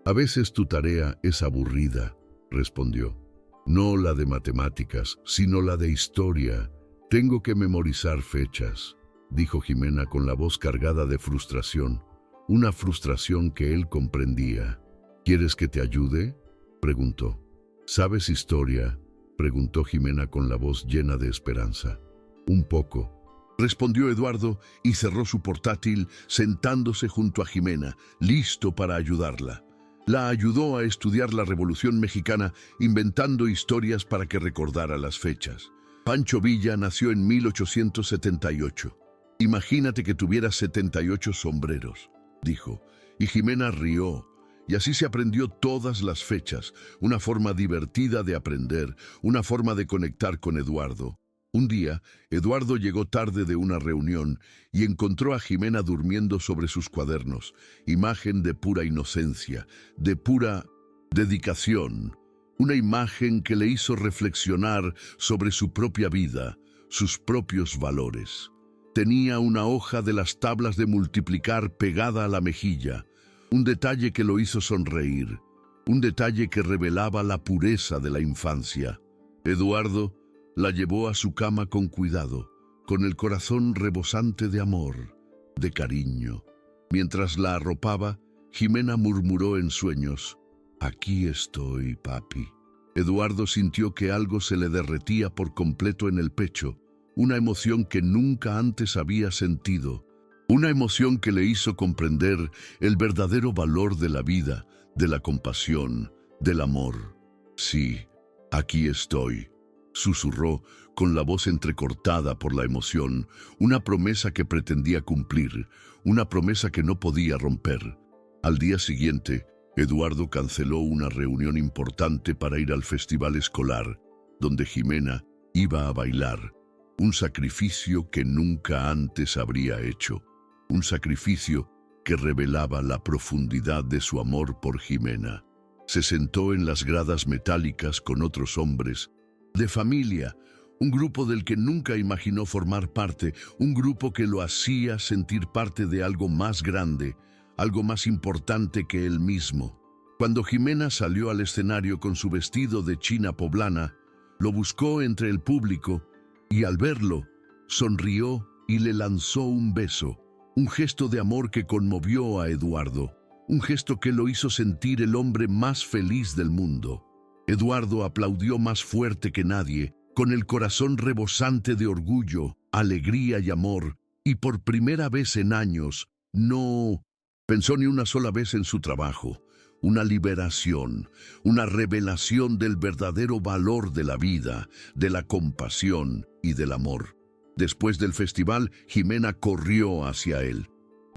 «A veces tu tarea es aburrida», respondió. «No la de matemáticas, sino la de historia. Tengo que memorizar fechas», dijo Jimena con la voz cargada de frustración, una frustración que él comprendía. «¿Quieres que te ayude?», preguntó. «¿Sabes historia?», preguntó Jimena con la voz llena de esperanza. «Un poco», respondió Eduardo y cerró su portátil, sentándose junto a Jimena, listo para ayudarla. La ayudó a estudiar la Revolución Mexicana, inventando historias para que recordara las fechas. Pancho Villa nació en 1878. «Imagínate que tuviera 78 sombreros», dijo, y Jimena rió. Y así se aprendió todas las fechas, una forma divertida de aprender, una forma de conectar con Eduardo. Un día, Eduardo llegó tarde de una reunión y encontró a Jimena durmiendo sobre sus cuadernos, imagen de pura inocencia, de pura dedicación, una imagen que le hizo reflexionar sobre su propia vida, sus propios valores. Tenía una hoja de las tablas de multiplicar pegada a la mejilla, un detalle que lo hizo sonreír, un detalle que revelaba la pureza de la infancia. Eduardo la llevó a su cama con cuidado, con el corazón rebosante de amor, de cariño. Mientras la arropaba, Jimena murmuró en sueños: «Aquí estoy, papi». Eduardo sintió que algo se le derretía por completo en el pecho, una emoción que nunca antes había sentido, una emoción que le hizo comprender el verdadero valor de la vida, de la compasión, del amor. «Sí, aquí estoy», susurró con la voz entrecortada por la emoción, una promesa que pretendía cumplir, una promesa que no podía romper. Al día siguiente, Eduardo canceló una reunión importante para ir al festival escolar, donde Jimena iba a bailar, un sacrificio que nunca antes habría hecho, un sacrificio que revelaba la profundidad de su amor por Jimena. Se sentó en las gradas metálicas con otros hombres, de familia, un grupo del que nunca imaginó formar parte, un grupo que lo hacía sentir parte de algo más grande, algo más importante que él mismo. Cuando Jimena salió al escenario con su vestido de china poblana, lo buscó entre el público y al verlo, sonrió y le lanzó un beso, un gesto de amor que conmovió a Eduardo, un gesto que lo hizo sentir el hombre más feliz del mundo. Eduardo aplaudió más fuerte que nadie, con el corazón rebosante de orgullo, alegría y amor, y por primera vez en años, no pensó ni una sola vez en su trabajo. Una liberación, una revelación del verdadero valor de la vida, de la compasión y del amor. Después del festival, Jimena corrió hacia él.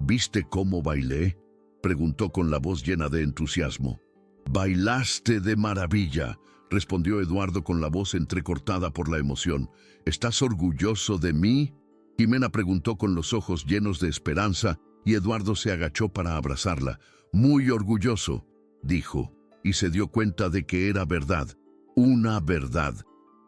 «¿Viste cómo bailé?», preguntó con la voz llena de entusiasmo. «Bailaste de maravilla», respondió Eduardo con la voz entrecortada por la emoción. «¿Estás orgulloso de mí?», Jimena preguntó con los ojos llenos de esperanza, y Eduardo se agachó para abrazarla. «Muy orgulloso», dijo, y se dio cuenta de que era verdad, una verdad,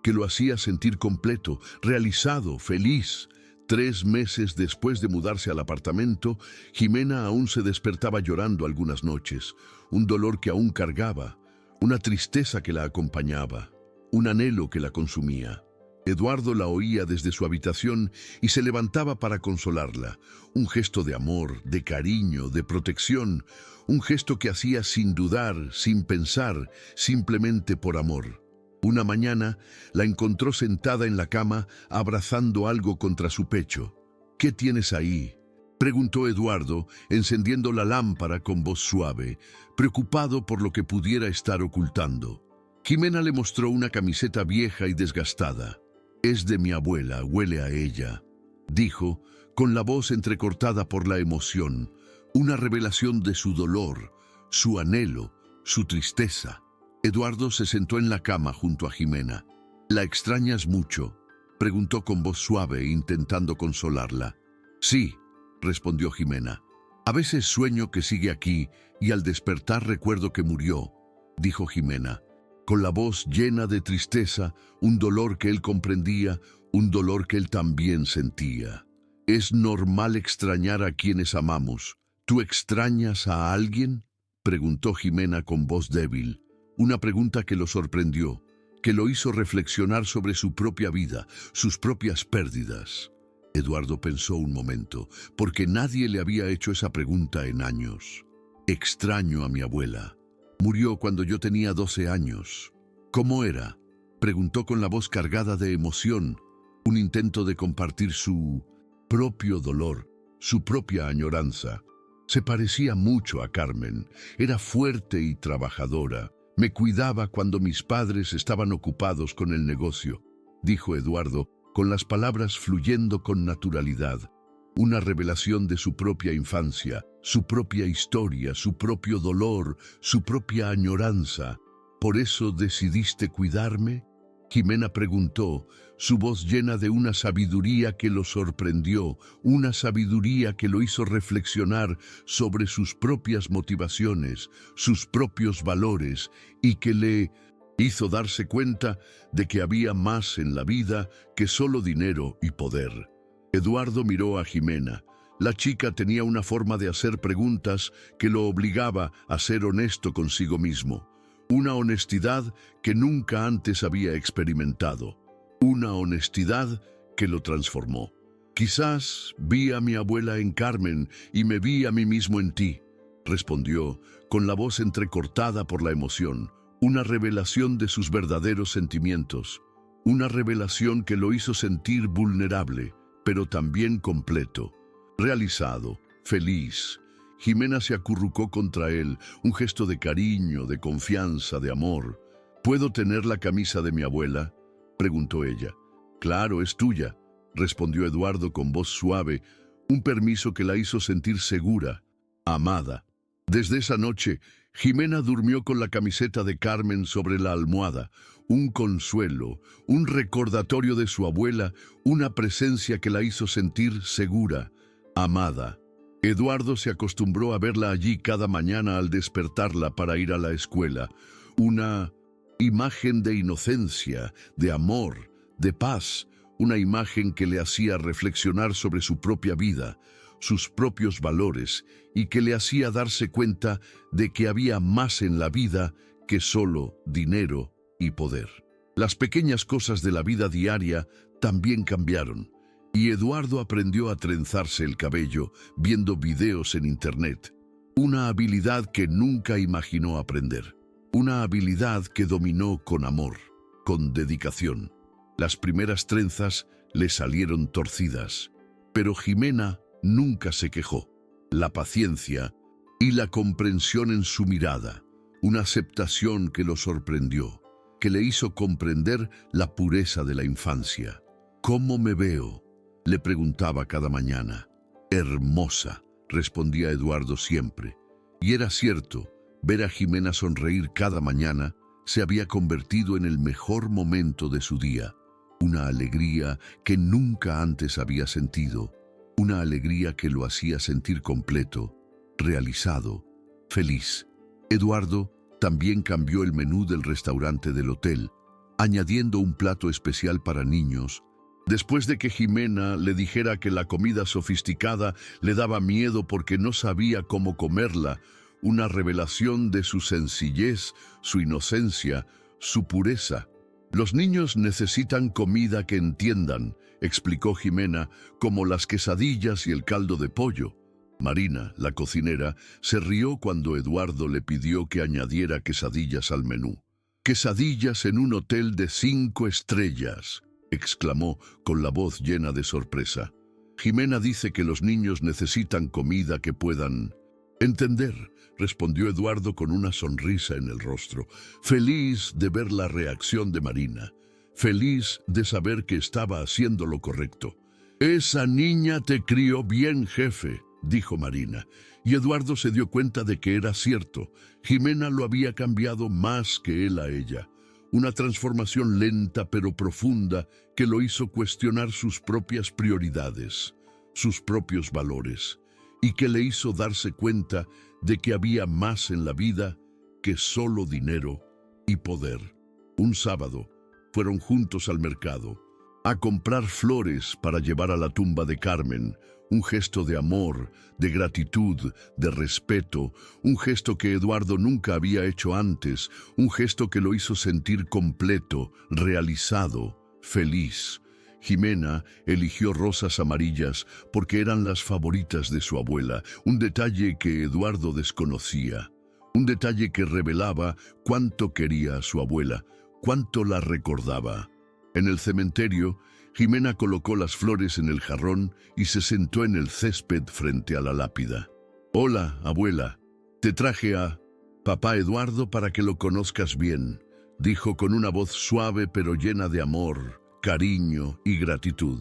que lo hacía sentir completo, realizado, feliz. 3 meses después de mudarse al apartamento, Jimena aún se despertaba llorando algunas noches, un dolor que aún cargaba, una tristeza que la acompañaba, un anhelo que la consumía. Eduardo la oía desde su habitación y se levantaba para consolarla, un gesto de amor, de cariño, de protección, un gesto que hacía sin dudar, sin pensar, simplemente por amor. Una mañana la encontró sentada en la cama, abrazando algo contra su pecho. «¿Qué tienes ahí?», preguntó Eduardo, encendiendo la lámpara con voz suave, preocupado por lo que pudiera estar ocultando. Jimena le mostró una camiseta vieja y desgastada. «Es de mi abuela, huele a ella», dijo, con la voz entrecortada por la emoción, una revelación de su dolor, su anhelo, su tristeza. Eduardo se sentó en la cama junto a Jimena. «¿La extrañas mucho?», preguntó con voz suave, intentando consolarla. «Sí», respondió Jimena. «A veces sueño que sigue aquí y al despertar recuerdo que murió», dijo Jimena, con la voz llena de tristeza, un dolor que él comprendía, un dolor que él también sentía. Es normal extrañar a quienes amamos. ¿Tú extrañas a alguien?, preguntó Jimena con voz débil. Una pregunta que lo sorprendió, que lo hizo reflexionar sobre su propia vida, sus propias pérdidas. Eduardo pensó un momento, porque nadie le había hecho esa pregunta en años. Extraño a mi abuela. Murió cuando yo tenía 12 años. ¿Cómo era?, preguntó con la voz cargada de emoción, un intento de compartir su propio dolor, su propia añoranza. Se parecía mucho a Carmen. Era fuerte y trabajadora. Me cuidaba cuando mis padres estaban ocupados con el negocio, dijo Eduardo, con las palabras fluyendo con naturalidad. Una revelación de su propia infancia, su propia historia, su propio dolor, su propia añoranza. ¿Por eso decidiste cuidarme?, Jimena preguntó, su voz llena de una sabiduría que lo sorprendió, una sabiduría que lo hizo reflexionar sobre sus propias motivaciones, sus propios valores, y que le hizo darse cuenta de que había más en la vida que solo dinero y poder. Eduardo miró a Jimena. La chica tenía una forma de hacer preguntas que lo obligaba a ser honesto consigo mismo. Una honestidad que nunca antes había experimentado. Una honestidad que lo transformó. Quizás vi a mi abuela en Carmen y me vi a mí mismo en ti, respondió, con la voz entrecortada por la emoción. Una revelación de sus verdaderos sentimientos. Una revelación que lo hizo sentir vulnerable, pero también completo, realizado, feliz. Jimena se acurrucó contra él, un gesto de cariño, de confianza, de amor. ¿Puedo tener la camisa de mi abuela?, preguntó ella. Claro, es tuya, respondió Eduardo con voz suave, un permiso que la hizo sentir segura, amada. Desde esa noche, Jimena durmió con la camiseta de Carmen sobre la almohada, un consuelo, un recordatorio de su abuela, una presencia que la hizo sentir segura, amada. Eduardo se acostumbró a verla allí cada mañana al despertarla para ir a la escuela. Una imagen de inocencia, de amor, de paz, una imagen que le hacía reflexionar sobre su propia vida, sus propios valores, y que le hacía darse cuenta de que había más en la vida que solo dinero y poder. Las pequeñas cosas de la vida diaria también cambiaron. Y Eduardo aprendió a trenzarse el cabello viendo videos en internet. Una habilidad que nunca imaginó aprender. Una habilidad que dominó con amor, con dedicación. Las primeras trenzas le salieron torcidas, pero Jimena nunca se quejó. La paciencia y la comprensión en su mirada, una aceptación que lo sorprendió, que le hizo comprender la pureza de la infancia. ¿Cómo me veo?, le preguntaba cada mañana. Hermosa, respondía Eduardo siempre. Y era cierto, ver a Jimena sonreír cada mañana se había convertido en el mejor momento de su día. Una alegría que nunca antes había sentido. Una alegría que lo hacía sentir completo, realizado, feliz. Eduardo también cambió el menú del restaurante del hotel, añadiendo un plato especial para niños. Después de que Jimena le dijera que la comida sofisticada le daba miedo porque no sabía cómo comerla, una revelación de su sencillez, su inocencia, su pureza. Los niños necesitan comida que entiendan, explicó Jimena, como las quesadillas y el caldo de pollo. Marina, la cocinera, se rió cuando Eduardo le pidió que añadiera quesadillas al menú. «Quesadillas en un hotel de 5 estrellas», exclamó con la voz llena de sorpresa. «Jimena dice que los niños necesitan comida que puedan entender», respondió Eduardo con una sonrisa en el rostro, feliz de ver la reacción de Marina, feliz de saber que estaba haciendo lo correcto. «Esa niña te crió bien, jefe», dijo Marina, y Eduardo se dio cuenta de que era cierto. Jimena lo había cambiado más que él a ella. Una transformación lenta pero profunda que lo hizo cuestionar sus propias prioridades, sus propios valores, y que le hizo darse cuenta de que había más en la vida que solo dinero y poder. Un sábado fueron juntos al mercado. a comprar flores para llevar a la tumba de Carmen, un gesto de amor, de gratitud, de respeto, un gesto que Eduardo nunca había hecho antes, un gesto que lo hizo sentir completo, realizado, feliz. Jimena eligió rosas amarillas porque eran las favoritas de su abuela, un detalle que Eduardo desconocía, un detalle que revelaba cuánto quería a su abuela, cuánto la recordaba. En el cementerio, Jimena colocó las flores en el jarrón y se sentó en el césped frente a la lápida. «Hola, abuela, te traje a papá Eduardo para que lo conozcas bien», dijo con una voz suave pero llena de amor, cariño y gratitud.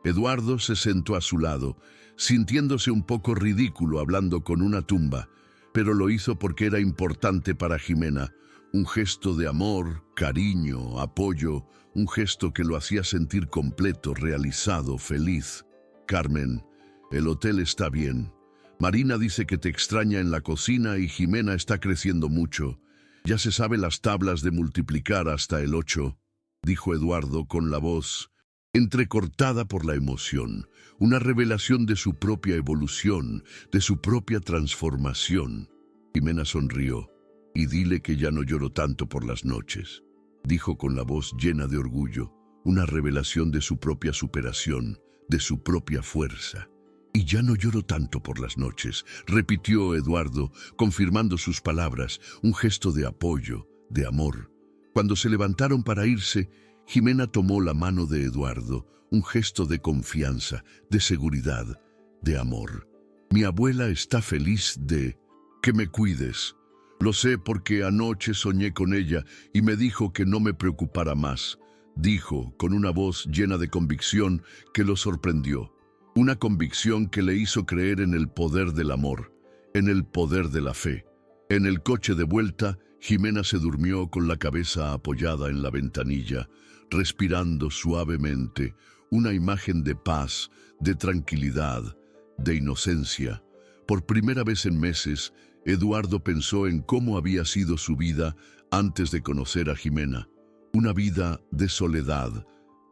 Eduardo se sentó a su lado, sintiéndose un poco ridículo hablando con una tumba, pero lo hizo porque era importante para Jimena, un gesto de amor, cariño, apoyo, un gesto que lo hacía sentir completo, realizado, feliz. «Carmen, el hotel está bien. Marina dice que te extraña en la cocina y Jimena está creciendo mucho. Ya se sabe las tablas de multiplicar hasta el 8, dijo Eduardo con la voz entrecortada por la emoción, una revelación de su propia evolución, de su propia transformación. Jimena sonrió. «Y dile que ya no lloro tanto por las noches», dijo con la voz llena de orgullo, una revelación de su propia superación, de su propia fuerza. «Y ya no lloro tanto por las noches», repitió Eduardo, confirmando sus palabras, un gesto de apoyo, de amor. Cuando se levantaron para irse, Jimena tomó la mano de Eduardo, un gesto de confianza, de seguridad, de amor. «Mi abuela está feliz de que me cuides. Lo sé porque anoche soñé con ella y me dijo que no me preocupara más», dijo con una voz llena de convicción que lo sorprendió. Una convicción que le hizo creer en el poder del amor, en el poder de la fe. En el coche de vuelta, Jimena se durmió con la cabeza apoyada en la ventanilla, respirando suavemente, una imagen de paz, de tranquilidad, de inocencia. Por primera vez en meses, Eduardo pensó en cómo había sido su vida antes de conocer a Jimena. Una vida de soledad,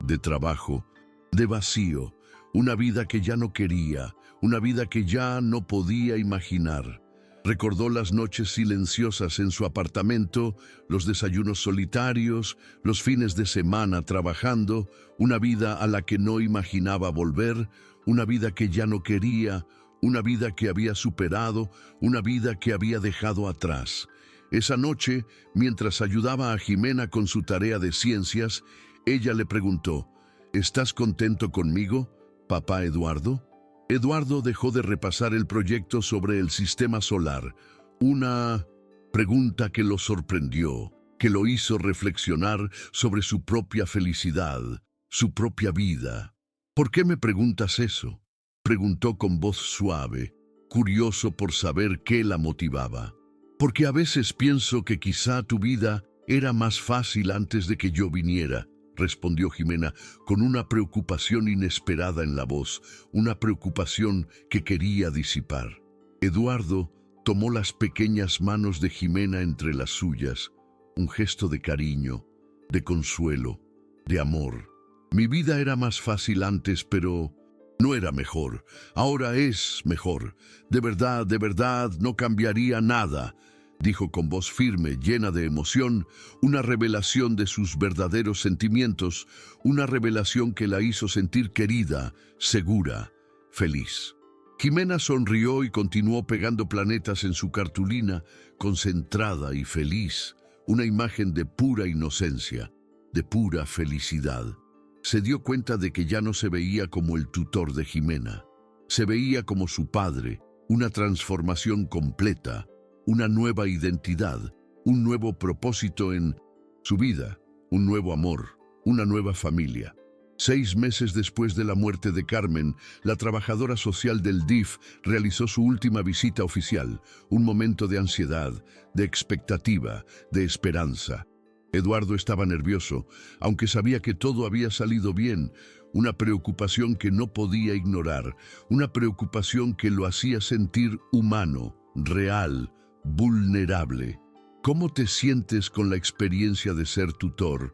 de trabajo, de vacío, una vida que ya no quería, una vida que ya no podía imaginar. Recordó las noches silenciosas en su apartamento, los desayunos solitarios, los fines de semana trabajando, una vida a la que no imaginaba volver, una vida que ya no quería, una vida que había superado, una vida que había dejado atrás. Esa noche, mientras ayudaba a Jimena con su tarea de ciencias, ella le preguntó: «¿Estás contento conmigo, papá Eduardo?». Eduardo dejó de repasar el proyecto sobre el sistema solar, una pregunta que lo sorprendió, que lo hizo reflexionar sobre su propia felicidad, su propia vida. «¿Por qué me preguntas eso?», preguntó con voz suave, curioso por saber qué la motivaba. «Porque a veces pienso que quizá tu vida era más fácil antes de que yo viniera», respondió Jimena con una preocupación inesperada en la voz, una preocupación que quería disipar. Eduardo tomó las pequeñas manos de Jimena entre las suyas, un gesto de cariño, de consuelo, de amor. «Mi vida era más fácil antes, pero no era mejor. Ahora es mejor. De verdad, no cambiaría nada», dijo con voz firme, llena de emoción, una revelación de sus verdaderos sentimientos, una revelación que la hizo sentir querida, segura, feliz. Jimena sonrió y continuó pegando planetas en su cartulina, concentrada y feliz, una imagen de pura inocencia, de pura felicidad. Se dio cuenta de que ya no se veía como el tutor de Jimena. Se veía como su padre, una transformación completa, una nueva identidad, un nuevo propósito en su vida, un nuevo amor, una nueva familia. 6 meses después de la muerte de Carmen, la trabajadora social del DIF realizó su última visita oficial, un momento de ansiedad, de expectativa, de esperanza. Eduardo estaba nervioso, aunque sabía que todo había salido bien, una preocupación que no podía ignorar, una preocupación que lo hacía sentir humano, real, vulnerable. «¿Cómo te sientes con la experiencia de ser tutor?»,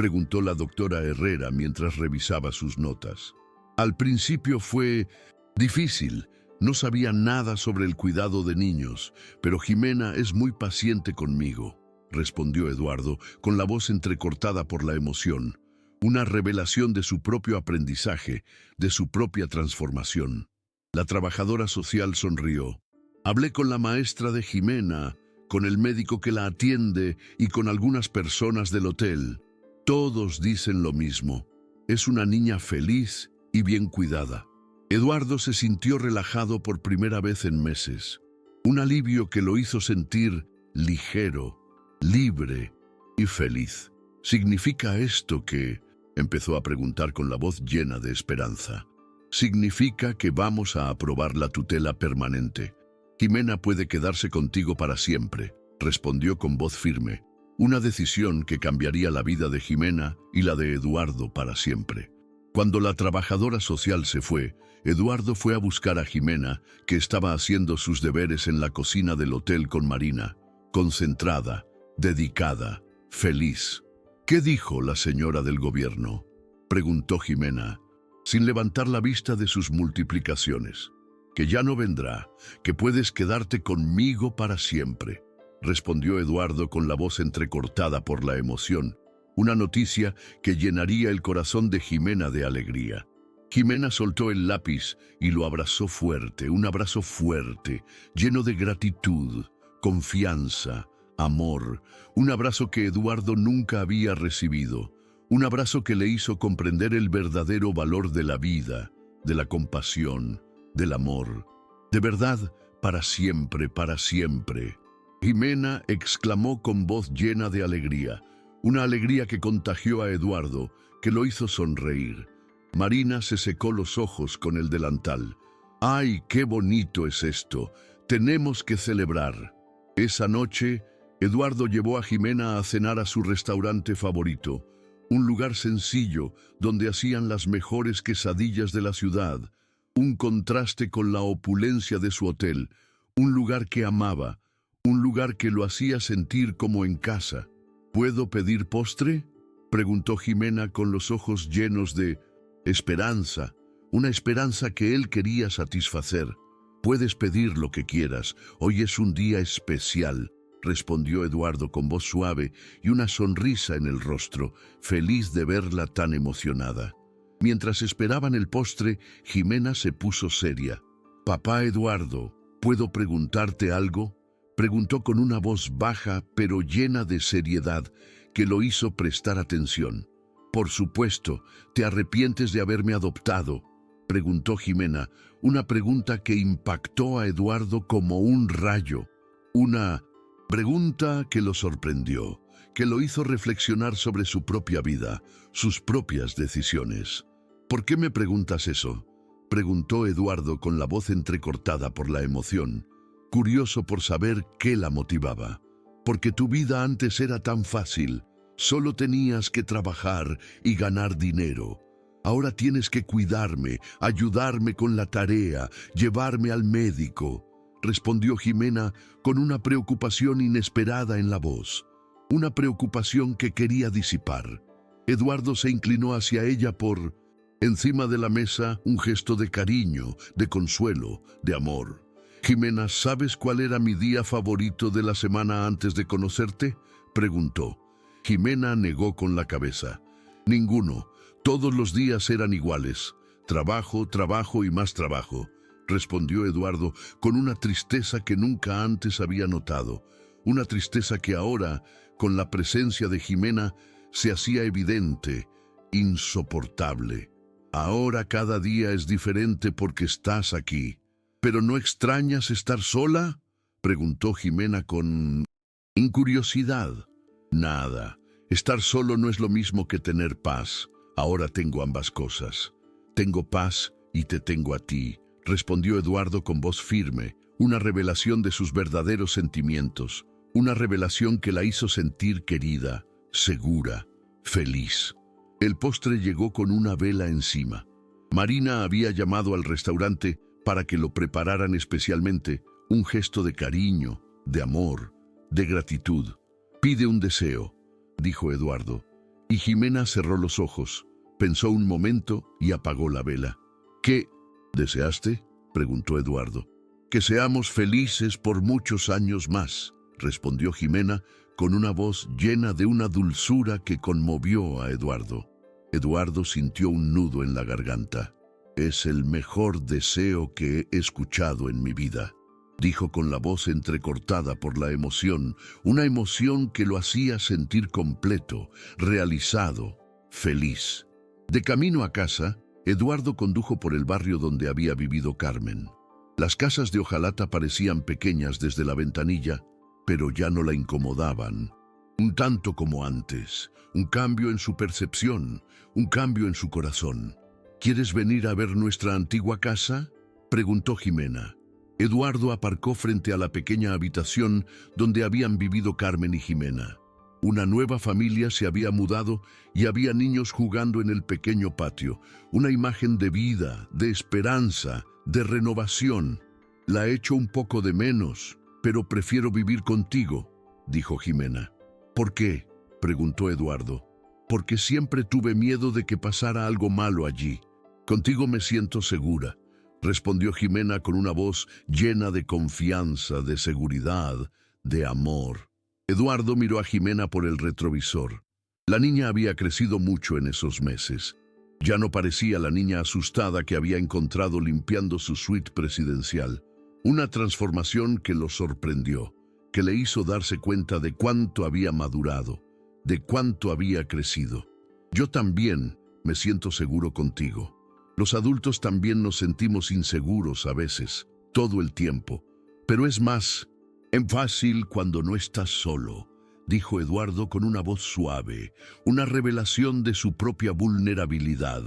preguntó la doctora Herrera mientras revisaba sus notas. Al principio fue difícil. No sabía nada sobre el cuidado de niños, pero Jimena es muy paciente conmigo, respondió Eduardo, con la voz entrecortada por la emoción. Una revelación de su propio aprendizaje, de su propia transformación. La trabajadora social sonrió. Hablé con la maestra de Jimena, con el médico que la atiende y con algunas personas del hotel. Todos dicen lo mismo. Es una niña feliz y bien cuidada. Eduardo se sintió relajado por primera vez en meses. Un alivio que lo hizo sentir ligero, libre y feliz. ¿Significa esto que...? Empezó a preguntar con la voz llena de esperanza. Significa que vamos a aprobar la tutela permanente. Jimena puede quedarse contigo para siempre, respondió con voz firme. Una decisión que cambiaría la vida de Jimena y la de Eduardo para siempre. Cuando la trabajadora social se fue, Eduardo fue a buscar a Jimena, que estaba haciendo sus deberes en la cocina del hotel con Marina, concentrada, dedicada, feliz. ¿Qué dijo la señora del gobierno?, preguntó Jimena, sin levantar la vista de sus multiplicaciones. Que ya no vendrá, que puedes quedarte conmigo para siempre, respondió Eduardo con la voz entrecortada por la emoción. Una noticia que llenaría el corazón de Jimena de alegría. Jimena soltó el lápiz y lo abrazó fuerte, un abrazo fuerte, lleno de gratitud, confianza, amor, un abrazo que Eduardo nunca había recibido, un abrazo que le hizo comprender el verdadero valor de la vida, de la compasión, del amor. De verdad, para siempre, para siempre. Jimena exclamó con voz llena de alegría, una alegría que contagió a Eduardo, que lo hizo sonreír. Marina se secó los ojos con el delantal. ¡Ay, qué bonito es esto! Tenemos que celebrar. Esa noche, Eduardo llevó a Jimena a cenar a su restaurante favorito, un lugar sencillo donde hacían las mejores quesadillas de la ciudad, un contraste con la opulencia de su hotel, un lugar que amaba, un lugar que lo hacía sentir como en casa. ¿Puedo pedir postre?, preguntó Jimena con los ojos llenos de esperanza, una esperanza que él quería satisfacer. Puedes pedir lo que quieras, hoy es un día especial, respondió Eduardo con voz suave y una sonrisa en el rostro, feliz de verla tan emocionada. Mientras esperaban el postre, Jimena se puso seria. «Papá Eduardo, ¿puedo preguntarte algo?», preguntó con una voz baja pero llena de seriedad que lo hizo prestar atención. «Por supuesto, ¿te arrepientes de haberme adoptado?», preguntó Jimena, una pregunta que impactó a Eduardo como un rayo. Una pregunta que lo sorprendió, que lo hizo reflexionar sobre su propia vida, sus propias decisiones. «¿Por qué me preguntas eso?», preguntó Eduardo con la voz entrecortada por la emoción, curioso por saber qué la motivaba. «Porque tu vida antes era tan fácil. Solo tenías que trabajar y ganar dinero. Ahora tienes que cuidarme, ayudarme con la tarea, llevarme al médico», respondió Jimena con una preocupación inesperada en la voz, una preocupación que quería disipar. Eduardo se inclinó hacia ella por encima de la mesa, un gesto de cariño, de consuelo, de amor. «Jimena, ¿sabes cuál era mi día favorito de la semana antes de conocerte?», preguntó. Jimena negó con la cabeza. «Ninguno. Todos los días eran iguales. Trabajo, trabajo y más trabajo», respondió Eduardo con una tristeza que nunca antes había notado. Una tristeza que ahora, con la presencia de Jimena, se hacía evidente, insoportable. «Ahora cada día es diferente porque estás aquí. ¿Pero no extrañas estar sola?», preguntó Jimena con incuriosidad. «Nada. Estar solo no es lo mismo que tener paz. Ahora tengo ambas cosas. Tengo paz y te tengo a ti», respondió Eduardo con voz firme, una revelación de sus verdaderos sentimientos, una revelación que la hizo sentir querida, segura, feliz. El postre llegó con una vela encima. Marina había llamado al restaurante para que lo prepararan especialmente, un gesto de cariño, de amor, de gratitud. «Pide un deseo», dijo Eduardo, Y Jimena cerró los ojos, pensó un momento y apagó la vela. ¿Qué deseaste?, preguntó Eduardo. Que seamos felices por muchos años más, respondió Jimena con una voz llena de una dulzura que conmovió a Eduardo. Eduardo sintió un nudo en la garganta. Es el mejor deseo que he escuchado en mi vida, dijo con la voz entrecortada por la emoción, una emoción que lo hacía sentir completo, realizado, feliz. De camino a casa, Eduardo condujo por el barrio donde había vivido Carmen. Las casas de hojalata parecían pequeñas desde la ventanilla, pero ya no la incomodaban. Un tanto como antes, un cambio en su percepción, un cambio en su corazón. ¿Quieres venir a ver nuestra antigua casa?, preguntó Jimena. Eduardo aparcó frente a la pequeña habitación donde habían vivido Carmen y Jimena. Una nueva familia se había mudado y había niños jugando en el pequeño patio. Una imagen de vida, de esperanza, de renovación. La echo un poco de menos, pero prefiero vivir contigo, dijo Jimena. ¿Por qué?, preguntó Eduardo. Porque siempre tuve miedo de que pasara algo malo allí. Contigo me siento segura, respondió Jimena con una voz llena de confianza, de seguridad, de amor. Eduardo miró a Jimena por el retrovisor. La niña había crecido mucho en esos meses. Ya no parecía la niña asustada que había encontrado limpiando su suite presidencial. Una transformación que lo sorprendió, que le hizo darse cuenta de cuánto había madurado, de cuánto había crecido. Yo también me siento seguro contigo. Los adultos también nos sentimos inseguros a veces, todo el tiempo. Pero es más fácil cuando no estás solo, dijo Eduardo con una voz suave, una revelación de su propia vulnerabilidad,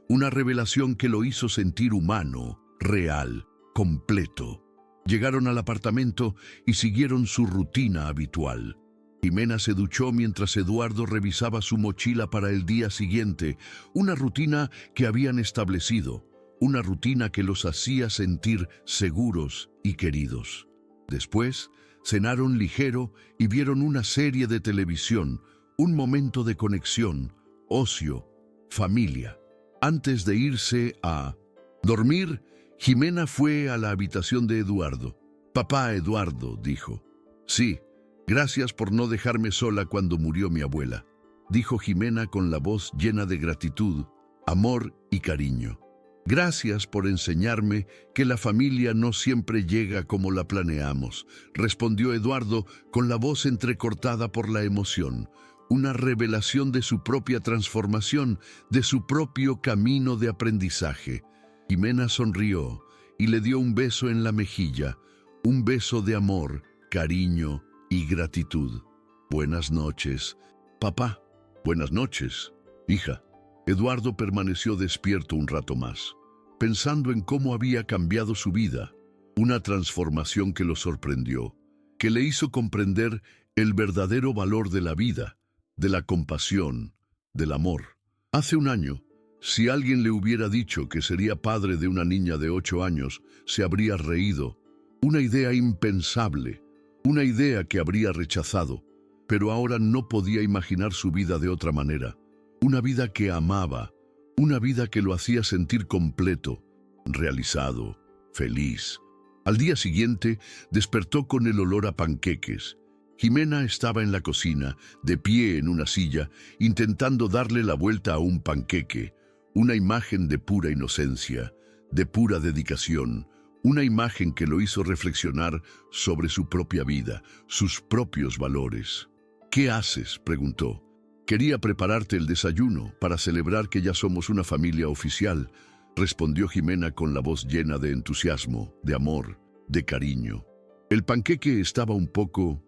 una revelación que lo hizo sentir humano, real, completo. Llegaron al apartamento y siguieron su rutina habitual. Jimena se duchó mientras Eduardo revisaba su mochila para el día siguiente, una rutina que habían establecido, una rutina que los hacía sentir seguros y queridos. Después, cenaron ligero y vieron una serie de televisión, un momento de conexión, ocio, familia. Antes de irse a dormir, Jimena fue a la habitación de Eduardo. «Papá Eduardo», dijo. «Sí, gracias por no dejarme sola cuando murió mi abuela», dijo Jimena con la voz llena de gratitud, amor y cariño. «Gracias por enseñarme que la familia no siempre llega como la planeamos», respondió Eduardo con la voz entrecortada por la emoción, una revelación de su propia transformación, de su propio camino de aprendizaje. Jimena sonrió y le dio un beso en la mejilla, un beso de amor, cariño y gratitud. «Buenas noches, papá». «Buenas noches, hija». Eduardo permaneció despierto un rato más, pensando en cómo había cambiado su vida, una transformación que lo sorprendió, que le hizo comprender el verdadero valor de la vida, de la compasión, del amor. Hace un año, si alguien le hubiera dicho que sería padre de una niña de 8 años, se habría reído. Una idea impensable, una idea que habría rechazado, pero ahora no podía imaginar su vida de otra manera. Una vida que amaba, una vida que lo hacía sentir completo, realizado, feliz. Al día siguiente, despertó con el olor a panqueques. Jimena estaba en la cocina, de pie en una silla, intentando darle la vuelta a un panqueque, una imagen de pura inocencia, de pura dedicación, una imagen que lo hizo reflexionar sobre su propia vida, sus propios valores. «¿Qué haces?», preguntó. «Quería prepararte el desayuno para celebrar que ya somos una familia oficial», respondió Jimena con la voz llena de entusiasmo, de amor, de cariño. El panqueque estaba un poco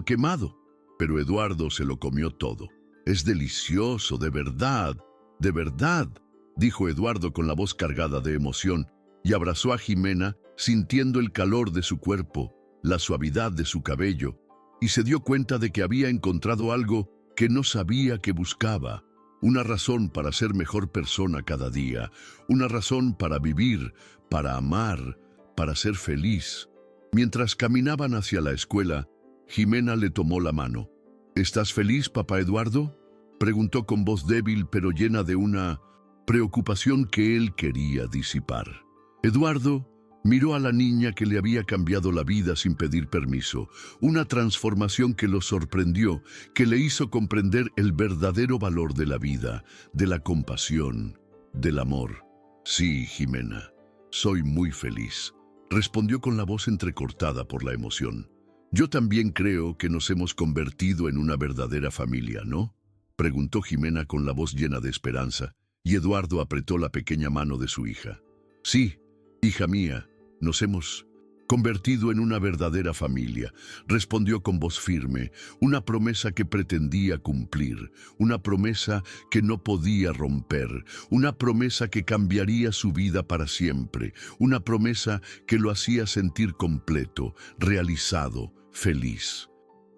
quemado, pero Eduardo se lo comió todo. «Es delicioso, de verdad, dijo Eduardo con la voz cargada de emoción, y abrazó a Jimena, sintiendo el calor de su cuerpo, la suavidad de su cabello, y se dio cuenta de que había encontrado algo que no sabía que buscaba, una razón para ser mejor persona cada día, una razón para vivir, para amar, para ser feliz. Mientras caminaban hacia la escuela, Jimena le tomó la mano. «¿Estás feliz, papá Eduardo?», Preguntó con voz débil pero llena de una preocupación que él quería disipar. Eduardo miró a la niña que le había cambiado la vida sin pedir permiso, una transformación que lo sorprendió, que le hizo comprender el verdadero valor de la vida, de la compasión, del amor. Sí, Jimena, soy muy feliz, respondió con la voz entrecortada por la emoción. Yo también creo que nos hemos convertido en una verdadera familia, ¿no? Preguntó Jimena con la voz llena de esperanza, y Eduardo apretó la pequeña mano de su hija. Sí, hija mía, nos hemos convertido en una verdadera familia, respondió con voz firme, una promesa que pretendía cumplir, una promesa que no podía romper, una promesa que cambiaría su vida para siempre, una promesa que lo hacía sentir completo, realizado, feliz.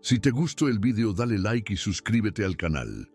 Si te gustó el video, dale like y suscríbete al canal.